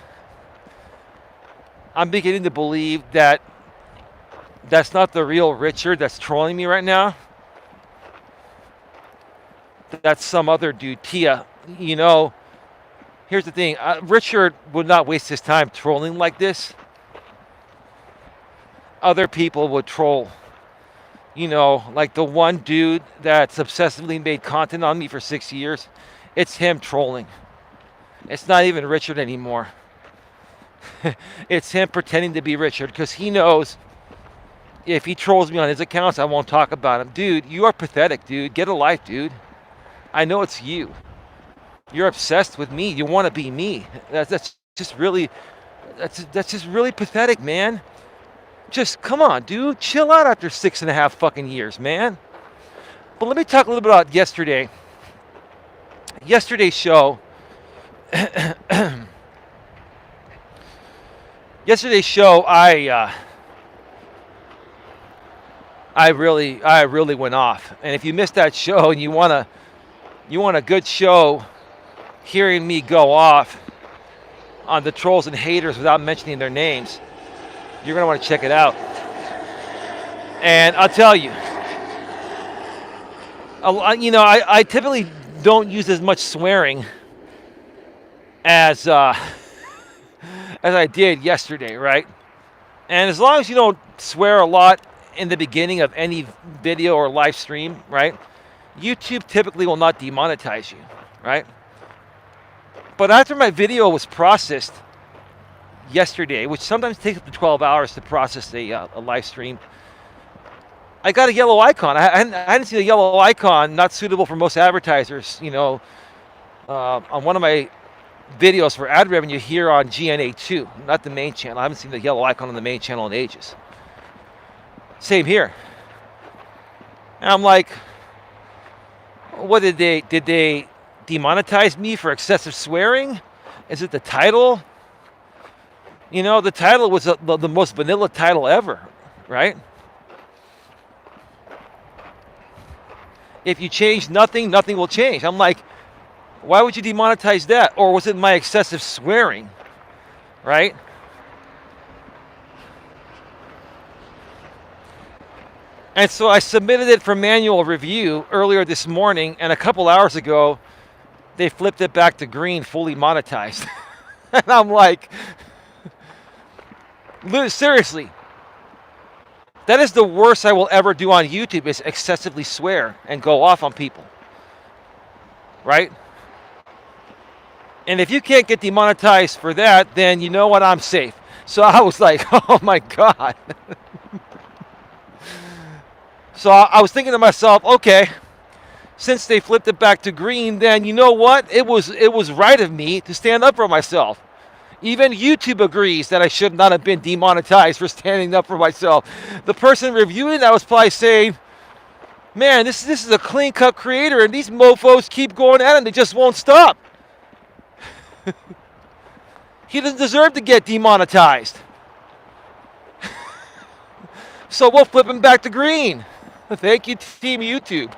[SPEAKER 1] I'm beginning to believe that that's not the real Richard that's trolling me right now. That's some other dude, Tia. You know, here's the thing. Richard would not waste his time trolling like this. Other people would troll. You know, like the one dude that's obsessively made content on me for 6 years. It's him trolling. It's not even Richard anymore. It's him pretending to be Richard because he knows if he trolls me on his accounts, I won't talk about him. Dude, you are pathetic, dude. Get a life, dude. I know it's you. You're obsessed with me. You want to be me. That's just really pathetic, man. Just come on, dude. Chill out after 6.5 fucking years, man. But let me talk a little bit about yesterday. Yesterday's show. Yesterday's show, I really went off. And if you missed that show and you want a good show, hearing me go off on the trolls and haters without mentioning their names, you're gonna want to check it out. And I'll tell you, I typically don't use as much swearing as I did yesterday, right? And as long as you don't swear a lot in the beginning of any video or live stream, right? YouTube typically will not demonetize you, right? But after my video was processed yesterday, which sometimes takes up to 12 hours to process a live stream, I got a yellow icon. I hadn't seen a yellow icon, not suitable for most advertisers, on one of my videos for ad revenue here on GNA2, not the main channel. I haven't seen the yellow icon on the main channel in ages. Same here. And I'm like, what did they demonetize me for excessive swearing? Is it the title? The title was the most vanilla title ever, right? If you change nothing, nothing will change. I'm like, why would you demonetize that? Or was it my excessive swearing, right? And so I submitted it for manual review earlier this morning, and a couple hours ago, they flipped it back to green, fully monetized. And I'm like, seriously, that is the worst I will ever do on YouTube, is excessively swear and go off on people, right? And if you can't get demonetized for that, then you know what, I'm safe. So I was like, oh my God. So I was thinking to myself, okay, since they flipped it back to green, then you know what? It was right of me to stand up for myself. Even YouTube agrees that I should not have been demonetized for standing up for myself. The person reviewing that was probably saying, man, this is a clean-cut creator, and these mofos keep going at him. They just won't stop. He doesn't deserve to get demonetized. So we'll flip him back to green. Thank you, Team YouTube.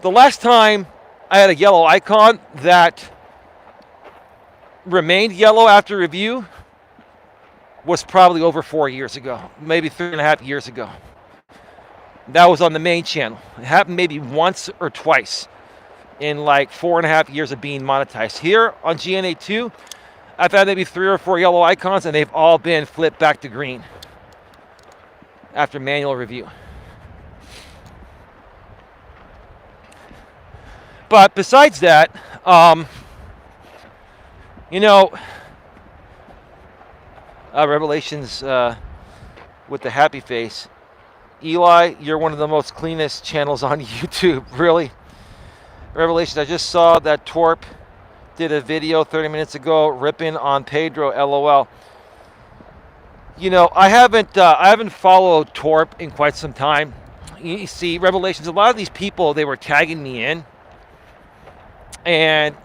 [SPEAKER 1] The last time I had a yellow icon that remained yellow after review was probably over 4 years ago, maybe 3.5 years ago. That was on the main channel. It happened maybe once or twice in like 4.5 years of being monetized. Here on GNA2, I've had maybe 3 or 4 yellow icons, and they've all been flipped back to green after manual review. But besides that, Revelations with the happy face. Eli, you're one of the most cleanest channels on YouTube, really. Revelations, I just saw that Torp did a video 30 minutes ago ripping on Pedro, LOL. I haven't followed Torp in quite some time. You see, Revelations, a lot of these people, they were tagging me in. And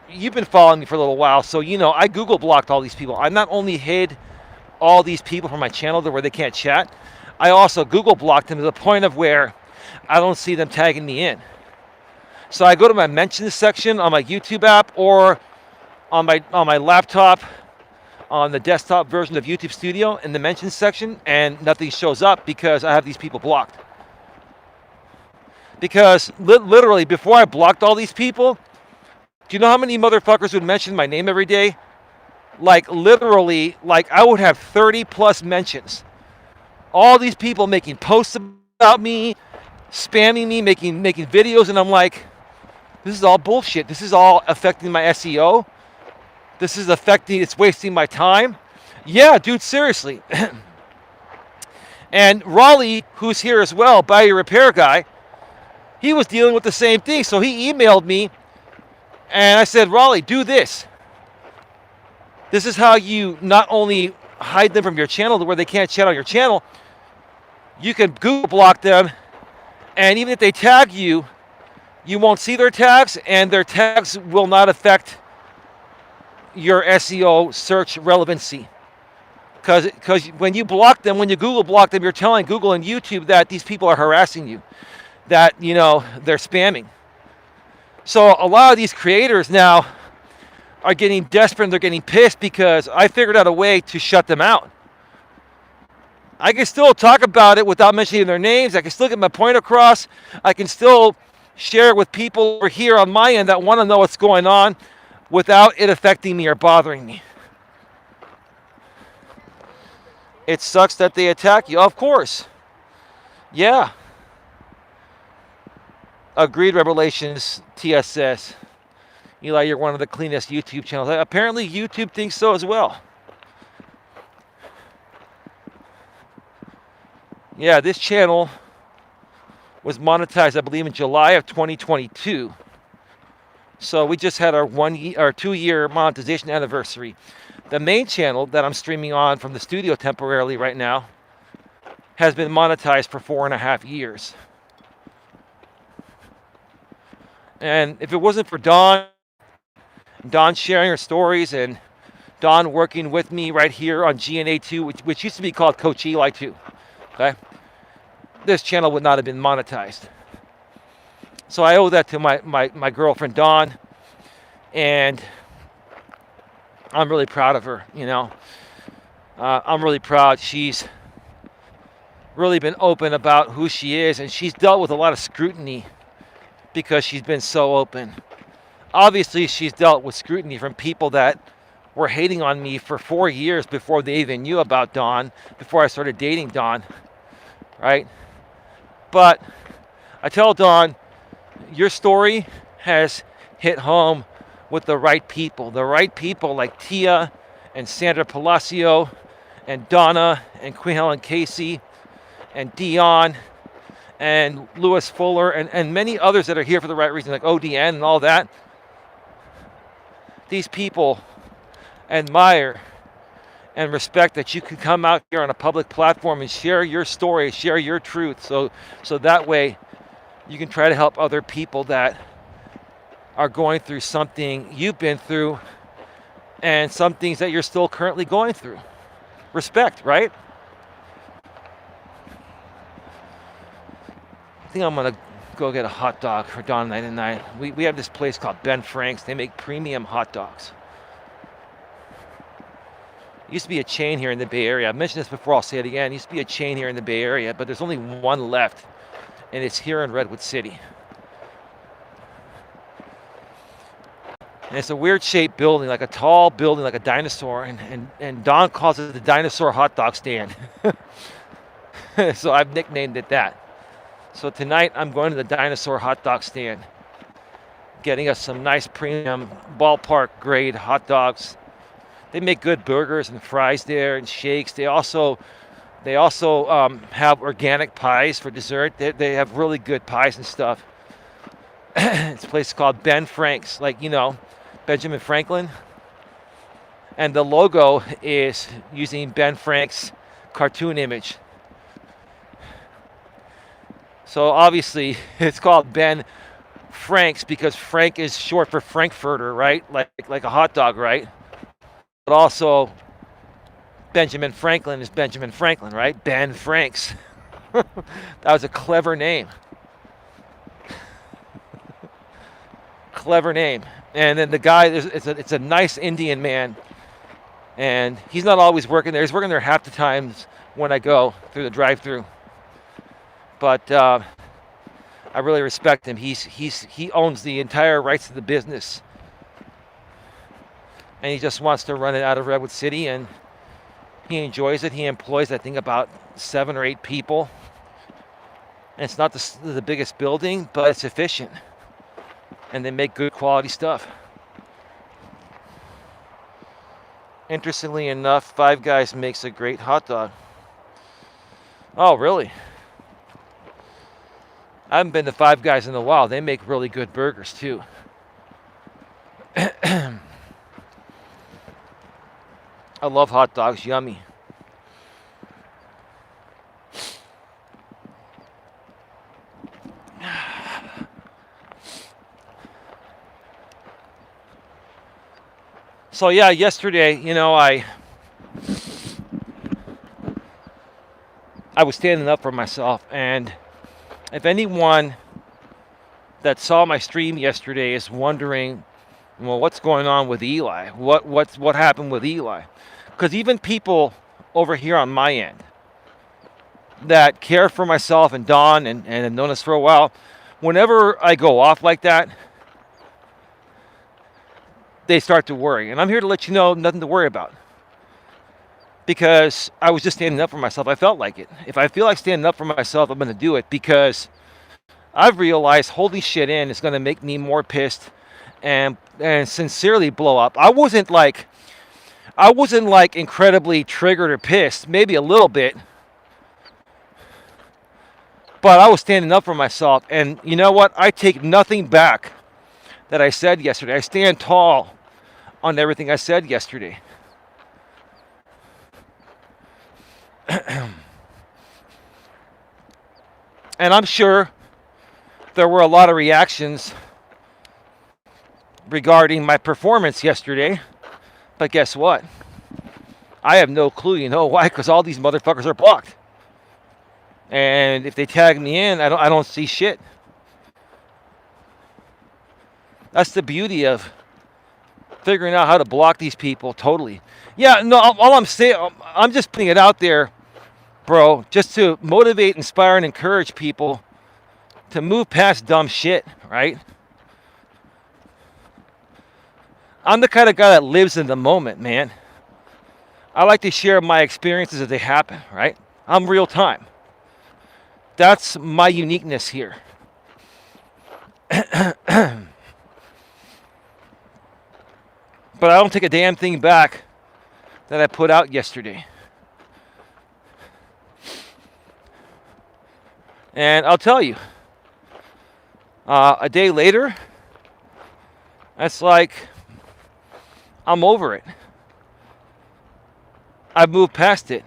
[SPEAKER 1] you've been following me for a little while, so I Google blocked all these people. I not only hid all these people from my channel to where they can't chat, I also Google blocked them to the point of where I don't see them tagging me in. So I go to my mentions section on my YouTube app or on my laptop on the desktop version of YouTube Studio in the mentions section, and nothing shows up because I have these people blocked. Because literally, before I blocked all these people, do you know how many motherfuckers would mention my name every day? Literally, I would have 30 plus mentions. All these people making posts about me, spamming me, making videos, and I'm like, This is all bullshit. This is all affecting my SEO. It's wasting my time. Yeah, dude, seriously. And Raleigh, who's here as well, Body Repair Guy, he was dealing with the same thing. So he emailed me, and I said, Raleigh, do this. This is how you not only hide them from your channel to where they can't chat on your channel, you can Google block them, and even if they tag you, you won't see their tags, and their tags will not affect your SEO search relevancy. Because when you block them, when you Google block them, you're telling Google and YouTube that these people are harassing you, that, you know, they're spamming. So a lot of these creators now are getting desperate and they're getting pissed because I figured out a way to shut them out. I can still talk about it without mentioning their names. I can still get my point across. I can still share with people over here on my end that want to know what's going on without it affecting me or bothering me. It sucks that they attack you, of course. Yeah. Agreed, Revelations, TSS. Eli, you're one of the cleanest YouTube channels. Apparently YouTube thinks so as well. Yeah, this channel was monetized, I believe, in July of 2022. So we just had our 2-year monetization anniversary. The main channel that I'm streaming on from the studio temporarily right now has been monetized for 4.5 years. And if it wasn't for Dawn sharing her stories and Dawn working with me right here on GNA2, which used to be called Coach Eli 2, okay, this channel would not have been monetized. So I owe that to my girlfriend Dawn, and I'm really proud of her, you know. I'm really proud. She's really been open about who she is, and she's dealt with a lot of scrutiny because she's been so open. Obviously, she's dealt with scrutiny from people that were hating on me for 4 years before they even knew about Dawn, before I started dating Dawn, right? But I tell Dawn, your story has hit home with the right people like Tia and Sandra Palacio and Donna and Queen Helen Casey and Dion and Lewis Fuller and many others that are here for the right reason, like ODN and all that. These people admire and respect that you can come out here on a public platform and share your story, share your truth, so that way you can try to help other people that are going through something you've been through and some things that you're still currently going through. Respect, right? I think I'm gonna go get a hot dog for Dawn night and night. We have this place called Ben Frank's. They make premium hot dogs. It used to be a chain here in the Bay Area. I've mentioned this before, I'll say it again. It used to be a chain here in the Bay Area, but there's only one left, and it's here in Redwood City. And it's a weird shaped building, like a tall building, like a dinosaur, and Don calls it the dinosaur hot dog stand. So I've nicknamed it that. So tonight I'm going to the dinosaur hot dog stand, getting us some nice premium ballpark grade hot dogs. They make good burgers and fries there and shakes. They also have organic pies for dessert. They have really good pies and stuff. It's a place called Ben Frank's, like, you know, Benjamin Franklin. And the logo is using Ben Frank's cartoon image. So obviously it's called Ben Frank's because Frank is short for Frankfurter, right? Like a hot dog, right? But also Benjamin Franklin is Benjamin Franklin, right? Ben Frank's. That was a clever name. Clever name. And then the guy, it's a nice Indian man. And he's not always working there. He's working there half the times when I go through the drive-thru. But I really respect him. He owns the entire rights to the business. And he just wants to run it out of Redwood City, and he enjoys it. He employs, I think, about 7 or 8 people. And it's not the biggest building, but it's efficient. and they make good quality stuff. Interestingly enough, Five Guys makes a great hot dog. Oh, really? I haven't been to Five Guys in a while. They make really good burgers, too. I love hot dogs. Yummy. So, yeah, yesterday, I was standing up for myself, and if anyone that saw my stream yesterday is wondering, well, what's going on with Eli? What happened with Eli? Because even people over here on my end that care for myself and Don and have known us for a while, whenever I go off like that, they start to worry. And I'm here to let you know, nothing to worry about. Because I was just standing up for myself. I felt like it. If I feel like standing up for myself, I'm going to do it, because I've realized holding shit in is going to make me more pissed and sincerely blow up. I wasn't like incredibly triggered or pissed, maybe a little bit, but I was standing up for myself. And you know what? I take nothing back that I said yesterday. I stand tall on everything I said yesterday. And I'm sure there were a lot of reactions regarding my performance yesterday, but guess what? I have no clue. You know why? Because all these motherfuckers are blocked, and if they tag me in, I don't see shit. That's the beauty of figuring out how to block these people totally. Yeah, no, all I'm saying, I'm just putting it out there, bro, just to motivate, inspire, and encourage people to move past dumb shit, right? I'm the kind of guy that lives in the moment, man. I like to share my experiences as they happen, right? I'm real time. That's my uniqueness here. But I don't take a damn thing back that I put out yesterday. And I'll tell you, a day later, that's like, I'm over it. I've moved past it.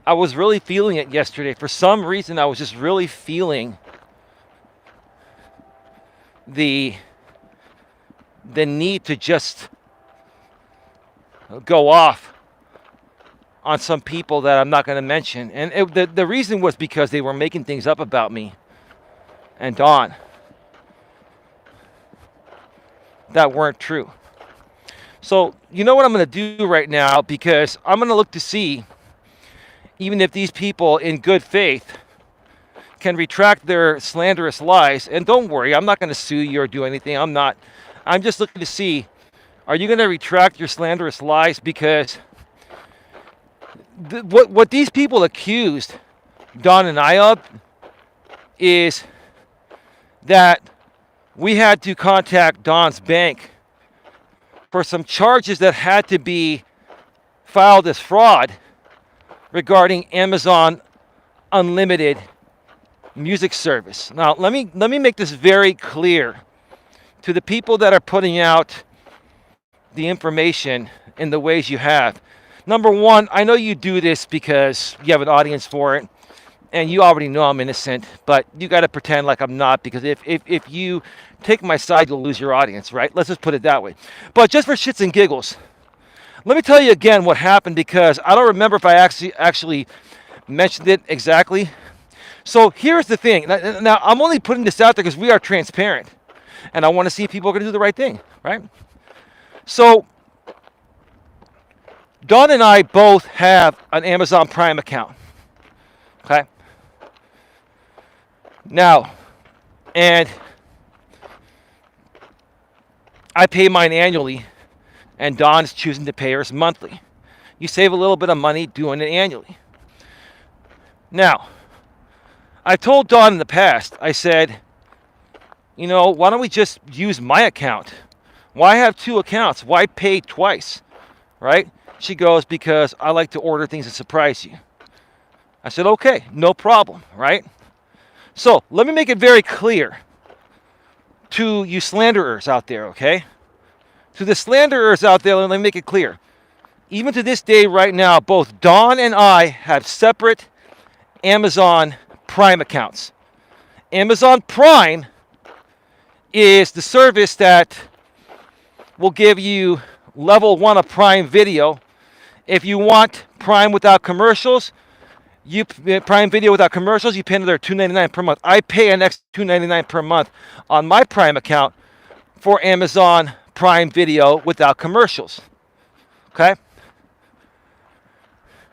[SPEAKER 1] I was really feeling it yesterday. For some reason, I was just really feeling the need to just go off on some people that I'm not going to mention. And the reason was because they were making things up about me and Dawn that weren't true. So, you know what I'm going to do right now, because I'm going to look to see, even if these people in good faith can retract their slanderous lies. And don't worry, I'm not going to sue you or do anything. I'm not. I'm just looking to see, are you going to retract your slanderous lies? Because what these people accused Don and I of is that we had to contact Don's bank for some charges that had to be filed as fraud regarding Amazon Unlimited music service. Now, let me make this very clear to the people that are putting out the information in the ways you have. Number one, I know you do this because you have an audience for it, and you already know I'm innocent, but you got to pretend like I'm not, because if you take my side, you'll lose your audience, right? Let's just put it that way. But just for shits and giggles, let me tell you again what happened, because I don't remember if I actually mentioned it exactly. So here's the thing. Now, I'm only putting this out there because we are transparent, and I want to see if people are going to do the right thing, right? So Dawn and I both have an Amazon Prime account, okay? Now, and I pay mine annually, and Dawn's choosing to pay hers monthly. You save a little bit of money doing it annually. Now, I told Dawn in the past, I said, why don't we just use my account? Why have two accounts? Why pay twice, right? She goes, because I like to order things that surprise you. I said, okay, no problem, right? So let me make it very clear to you slanderers out there, okay? To the slanderers out there, let me make it clear. Even to this day right now, both Dawn and I have separate Amazon Prime accounts. Amazon Prime is the service that will give you level 1 of Prime Video. If you want Prime without commercials, Prime Video without commercials, you pay another $2.99 per month. I pay an extra $2.99 per month on my Prime account for Amazon Prime Video without commercials. Okay?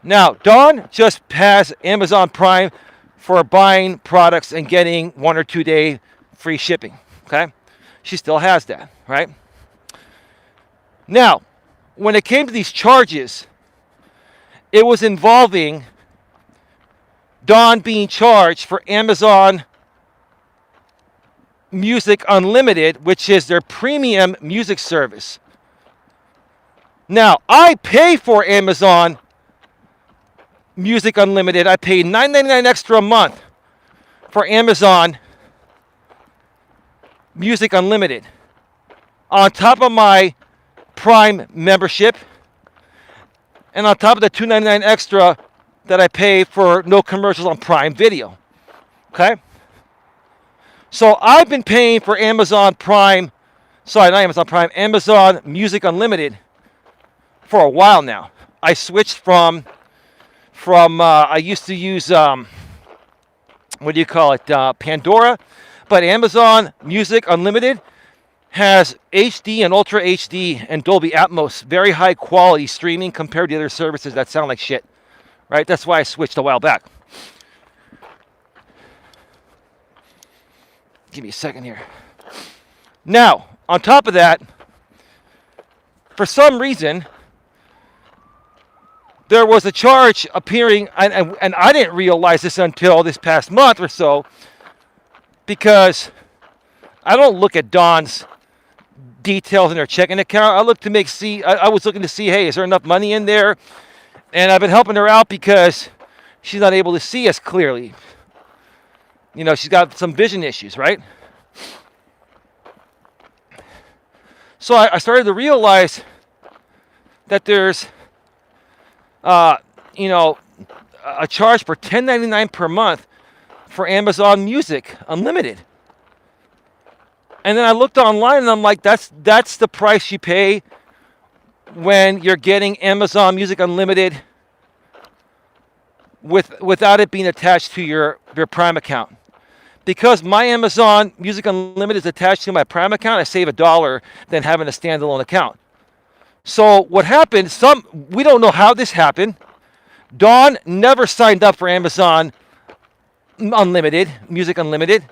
[SPEAKER 1] Now, Dawn just has Amazon Prime for buying products and getting 1 or 2 day free shipping. Okay? She still has that, right? Now, when it came to these charges, it was involving Dawn being charged for Amazon Music Unlimited, which is their premium music service. Now, I pay for Amazon Music Unlimited. I pay $9.99 extra a month for Amazon Music Unlimited on top of my Prime membership and on top of the $2.99 extra that I pay for no commercials on Prime Video. Okay? So I've been paying for Amazon Prime, sorry, not Amazon Prime, Amazon Music Unlimited for a while now. I switched from I used to use, Pandora, but Amazon Music Unlimited has HD and Ultra HD and Dolby Atmos, very high quality streaming compared to other services that sound like shit. Right? That's why I switched a while back. Give me a second here. Now, on top of that, for some reason, there was a charge appearing, and I didn't realize this until this past month or so, because I don't look at Dawn's details in her checking account. I was looking to see, hey, is there enough money in there? And I've been helping her out because she's not able to see us clearly. She's got some vision issues, right? So I started to realize that there's, a charge for $10.99 per month for Amazon Music Unlimited. And then I looked online and I'm like, that's the price you pay when you're getting Amazon Music Unlimited without it being attached to your Prime account. Because my Amazon Music Unlimited is attached to my Prime account, I save $1 than having a standalone account. So what happened, we don't know how this happened. Dawn never signed up for Amazon Unlimited, Music Unlimited.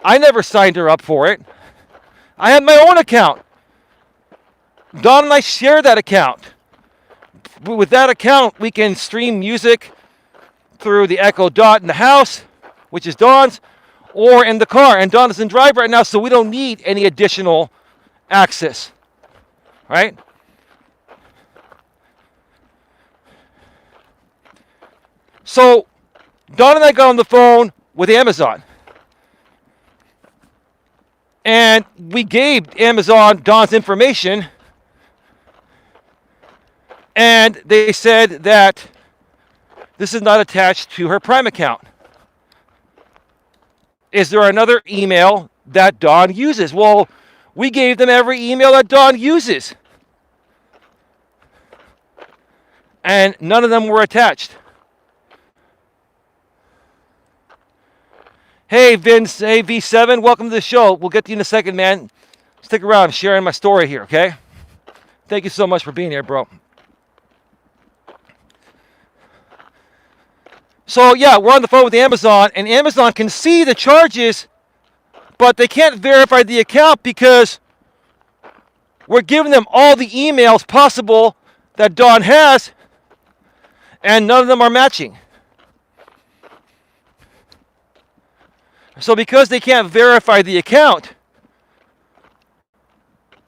[SPEAKER 1] I never signed her up for it. I had my own account. Dawn and I share that account. With that account, we can stream music through the Echo Dot in the house, which is Dawn's, or in the car. And Dawn doesn't drive right now, so we don't need any additional access. Right? So, Dawn and I got on the phone with Amazon. And we gave Amazon Dawn's information. And they said that this is not attached to her Prime account. Is there another email that Dawn uses? Well, we gave them every email that Dawn uses. And none of them were attached. Hey, Vince, hey, V7, welcome to the show. We'll get to you in a second, man. Stick around, I'm sharing my story here, okay? Thank you so much for being here, bro. So, yeah, we're on the phone with Amazon, and Amazon can see the charges, but they can't verify the account because we're giving them all the emails possible that Dawn has, and none of them are matching. So because they can't verify the account,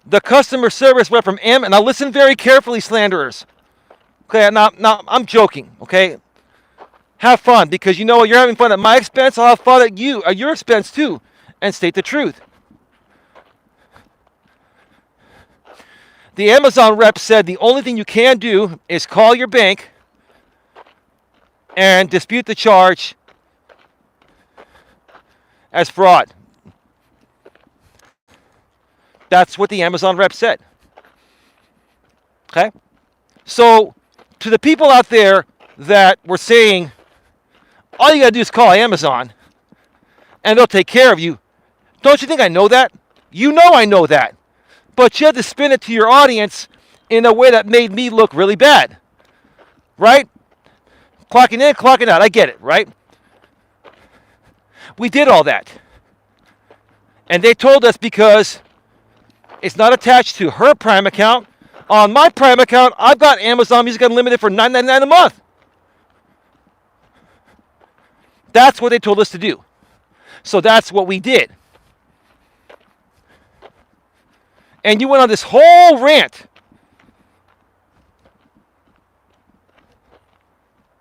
[SPEAKER 1] the customer service rep from Amazon, now listen very carefully, slanderers. Okay, now I'm joking, okay? Have fun, because you know what, you're having fun at my expense, I'll have fun at your expense too, and state the truth. The Amazon rep said the only thing you can do is call your bank and dispute the charge as fraud. That's what the Amazon rep said. Okay? So, to the people out there that were saying, all you got to do is call Amazon and they'll take care of you, don't you think I know that? You know I know that. But you had to spin it to your audience in a way that made me look really bad. Right? Clocking in, clocking out. I get it, right? We did all that. And they told us because it's not attached to her Prime account. On my Prime account, I've got Amazon Music Unlimited for $9.99 a month. That's what they told us to do. So that's what we did. And you went on this whole rant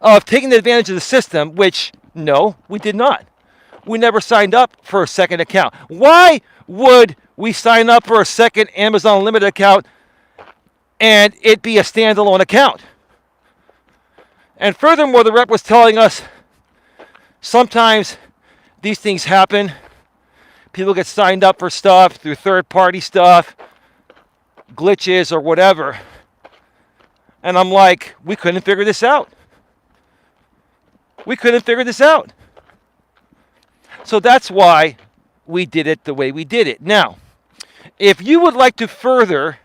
[SPEAKER 1] of taking advantage of the system, which, no, we did not. We never signed up for a second account. Why would we sign up for a second Amazon Unlimited account and it be a standalone account? And furthermore, the rep was telling us sometimes these things happen. People get signed up for stuff through third-party stuff, glitches or whatever. And I'm like, we couldn't figure this out. We couldn't figure this out. So that's why we did it the way we did it. Now, if you would like to further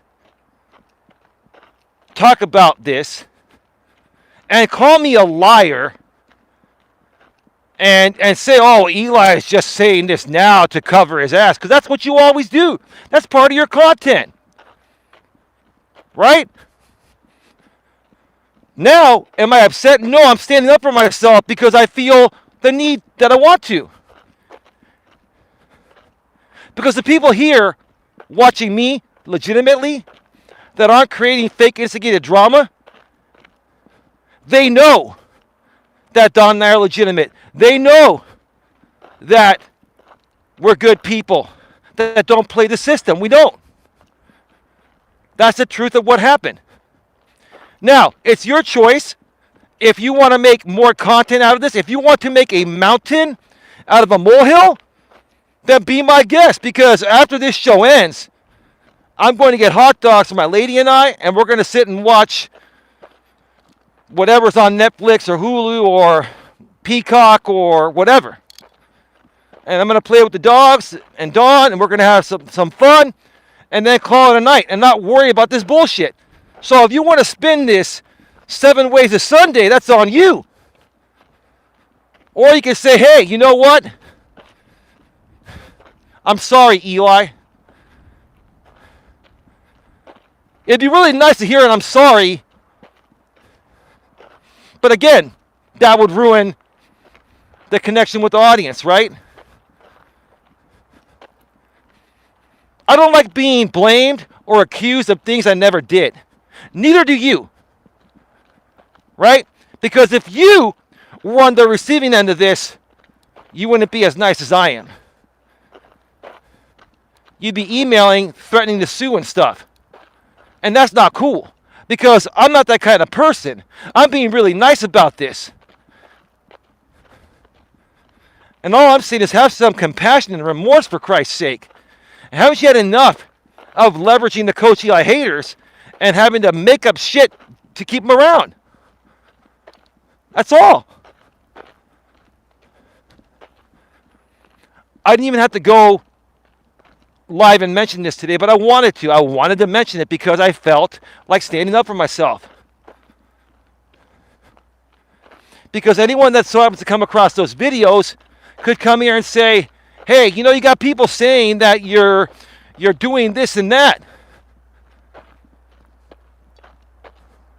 [SPEAKER 1] talk about this and call me a liar and say, oh, Eli is just saying this now to cover his ass, because that's what you always do. That's part of your content. Right? Now, am I upset? No, I'm standing up for myself because I feel the need that I want to. Because the people here watching me legitimately that aren't creating fake instigated drama, they know that Don and I are legitimate. They know that we're good people that don't play the system. We don't. That's the truth of what happened. Now, it's your choice. If you want to make more content out of this, if you want to make a mountain out of a molehill, then be my guest, because after this show ends, I'm going to get hot dogs for my lady and I, and we're going to sit and watch whatever's on Netflix or Hulu or Peacock or whatever. And I'm going to play with the dogs and Dawn, and we're going to have some fun, and then call it a night and not worry about this bullshit. So if you want to spin this 7 ways to Sunday, that's on you. Or you can say, hey, you know what? I'm sorry, Eli. It'd be really nice to hear an I'm sorry. But again, that would ruin the connection with the audience, right? I don't like being blamed or accused of things I never did. Neither do you. Right? Because if you were on the receiving end of this, you wouldn't be as nice as I am. You'd be emailing, threatening to sue and stuff. And that's not cool. Because I'm not that kind of person. I'm being really nice about this. And all I'm saying is have some compassion and remorse, for Christ's sake. And haven't you had enough of leveraging the Coach Eli haters and having to make up shit to keep them around? That's all. I didn't even have to go live and mention this today, but I wanted to. I wanted to mention it because I felt like standing up for myself. Because anyone that so happens to come across those videos could come here and say, hey, you know, you got people saying that you're doing this and that.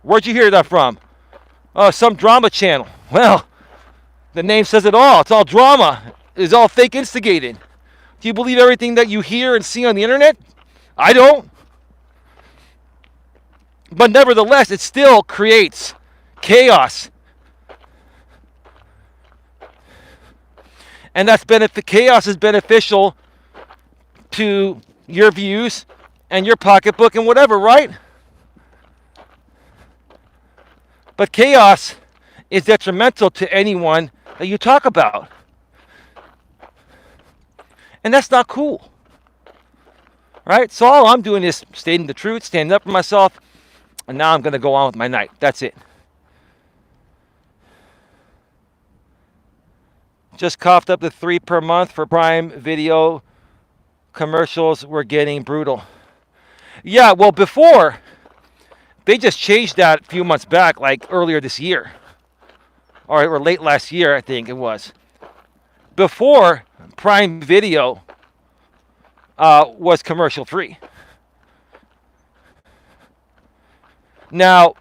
[SPEAKER 1] Where'd you hear that from? Oh, some drama channel. Well, the name says it all. It's all drama. is all fake instigated. Do you believe everything that you hear and see on the internet? I don't. But nevertheless, it still creates chaos. And chaos is beneficial to your views and your pocketbook and whatever, right? But chaos is detrimental to anyone that you talk about. And that's not cool. Right? So all I'm doing is stating the truth, standing up for myself, and now I'm going to go on with my night. That's it. Just coughed up the 3 per month for Prime Video. Commercials were getting brutal. Yeah, well, before, they just changed that a few months back, like earlier this year. Or late last year, I think it was. Before, Prime Video was commercial free. Now,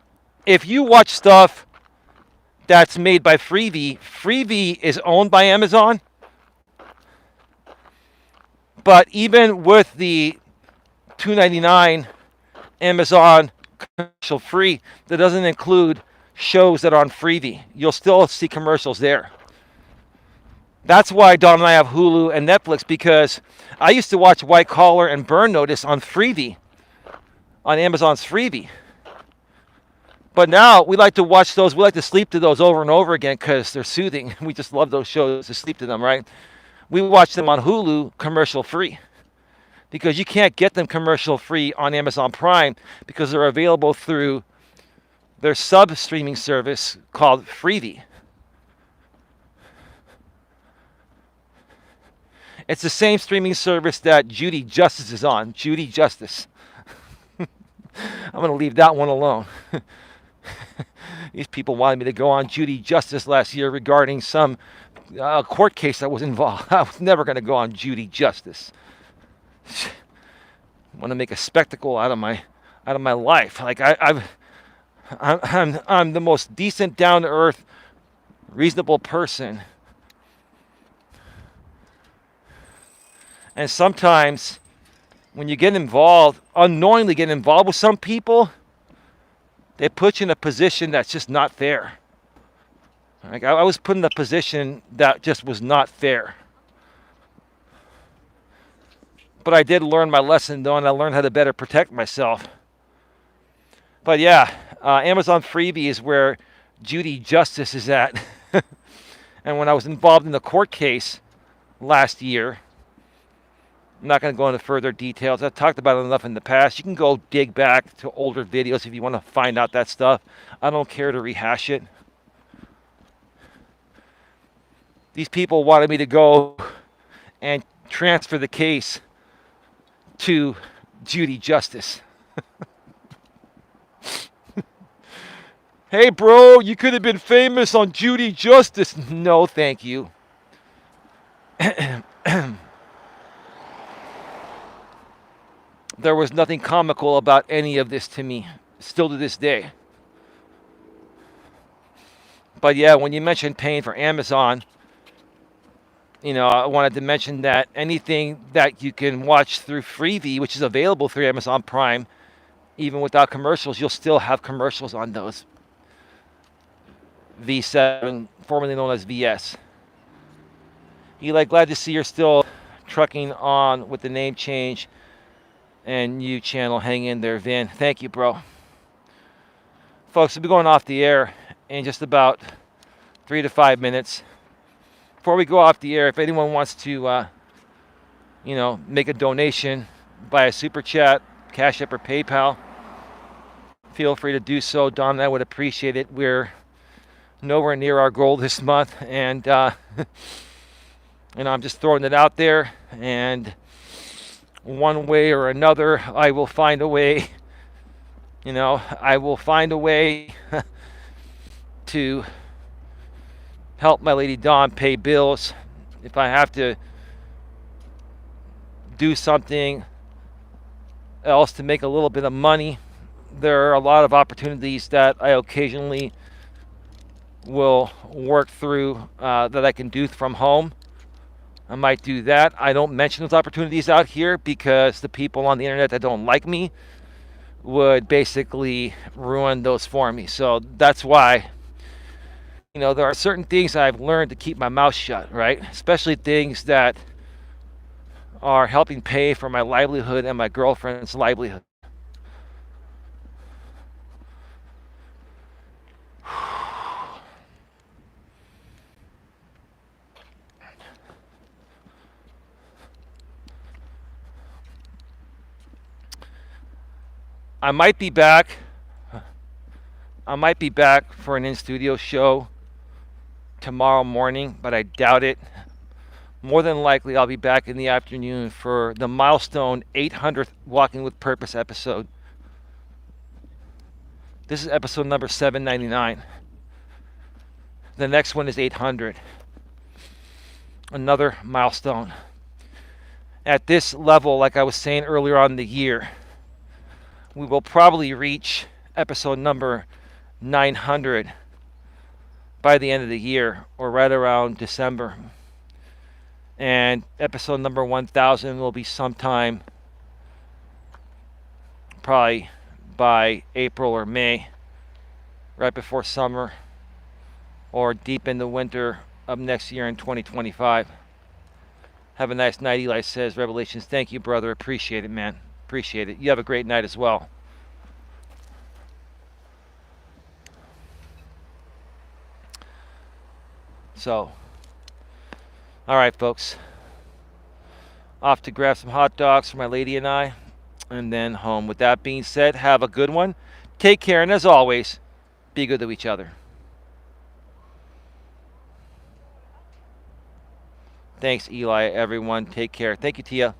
[SPEAKER 1] if you watch stuff that's made by Freevee is owned by Amazon. But even with the $2.99 Amazon commercial free, that doesn't include shows that are on Freevee. You'll still see commercials there. That's why Don and I have Hulu and Netflix, because I used to watch White Collar and Burn Notice on Freevee, on Amazon's Freevee. But now we like to watch those. We like to sleep to those over and over again because they're soothing. We just love those shows to sleep to them, right? We watch them on Hulu commercial free because you can't get them commercial free on Amazon Prime because they're available through their sub streaming service called Freevee. It's the same streaming service that Judy Justice is on. Judy Justice. I'm going to leave that one alone. These people wanted me to go on Judy Justice last year regarding some court case that was involved. I was never going to go on Judy Justice. I want to make a spectacle out of my life. Like I'm the most decent, down to earth, reasonable person. And sometimes when you get involved, unknowingly get involved with some people, they put you in a position that's just not fair. Like I was put in a position that just was not fair. But I did learn my lesson, though, and I learned how to better protect myself. But yeah, Amazon Freevee is where Judy Justice is at. And when I was involved in the court case last year, I'm not going to go into further details. I've talked about it enough in the past. You can go dig back to older videos if you want to find out that stuff. I don't care to rehash it. These people wanted me to go and transfer the case to Judy Justice. Hey, bro, you could have been famous on Judy Justice. No, thank you. There was nothing comical about any of this to me, still to this day. But yeah, when you mentioned paying for Amazon, I wanted to mention that anything that you can watch through Freevee, which is available through Amazon Prime, even without commercials, you'll still have commercials on those. V7, formerly known as VS. Eli, glad to see you're still trucking on with the name change and new channel. Hang in there, Vin. Thank you, bro. Folks, we'll be going off the air in just about 3 to 5 minutes. Before we go off the air, if anyone wants to, make a donation by a super chat, Cash App, or PayPal, feel free to do so. Don and I would appreciate it. We're nowhere near our goal this month, and I'm just throwing it out there. And one way or another, I will find a way. I will find a way to help my lady Dawn pay bills. If I have to do something else to make a little bit of money, there are a lot of opportunities that I occasionally will work through that I can do from home I might do that. I don't mention those opportunities out here because the people on the internet that don't like me would basically ruin those for me. So that's why, there are certain things I've learned to keep my mouth shut, right? Especially things that are helping pay for my livelihood and my girlfriend's livelihood. I might be back. I might be back for an in-studio show tomorrow morning, but I doubt it. More than likely, I'll be back in the afternoon for the milestone 800th Walking with Purpose episode. This is episode number 799. The next one is 800. Another milestone. At this level, like I was saying earlier on in the year, we will probably reach episode number 900 by the end of the year, or right around December. And episode number 1000 will be sometime probably by April or May, right before summer or deep in the winter of next year in 2025. Have a nice night, Elias says. Revelations. Thank you, brother. Appreciate it, man. Appreciate it. You have a great night as well. So, all right, folks. Off to grab some hot dogs for my lady and I, and then home. With that being said, have a good one. Take care, and as always, be good to each other. Thanks, Eli, everyone. Take care. Thank you, Tia.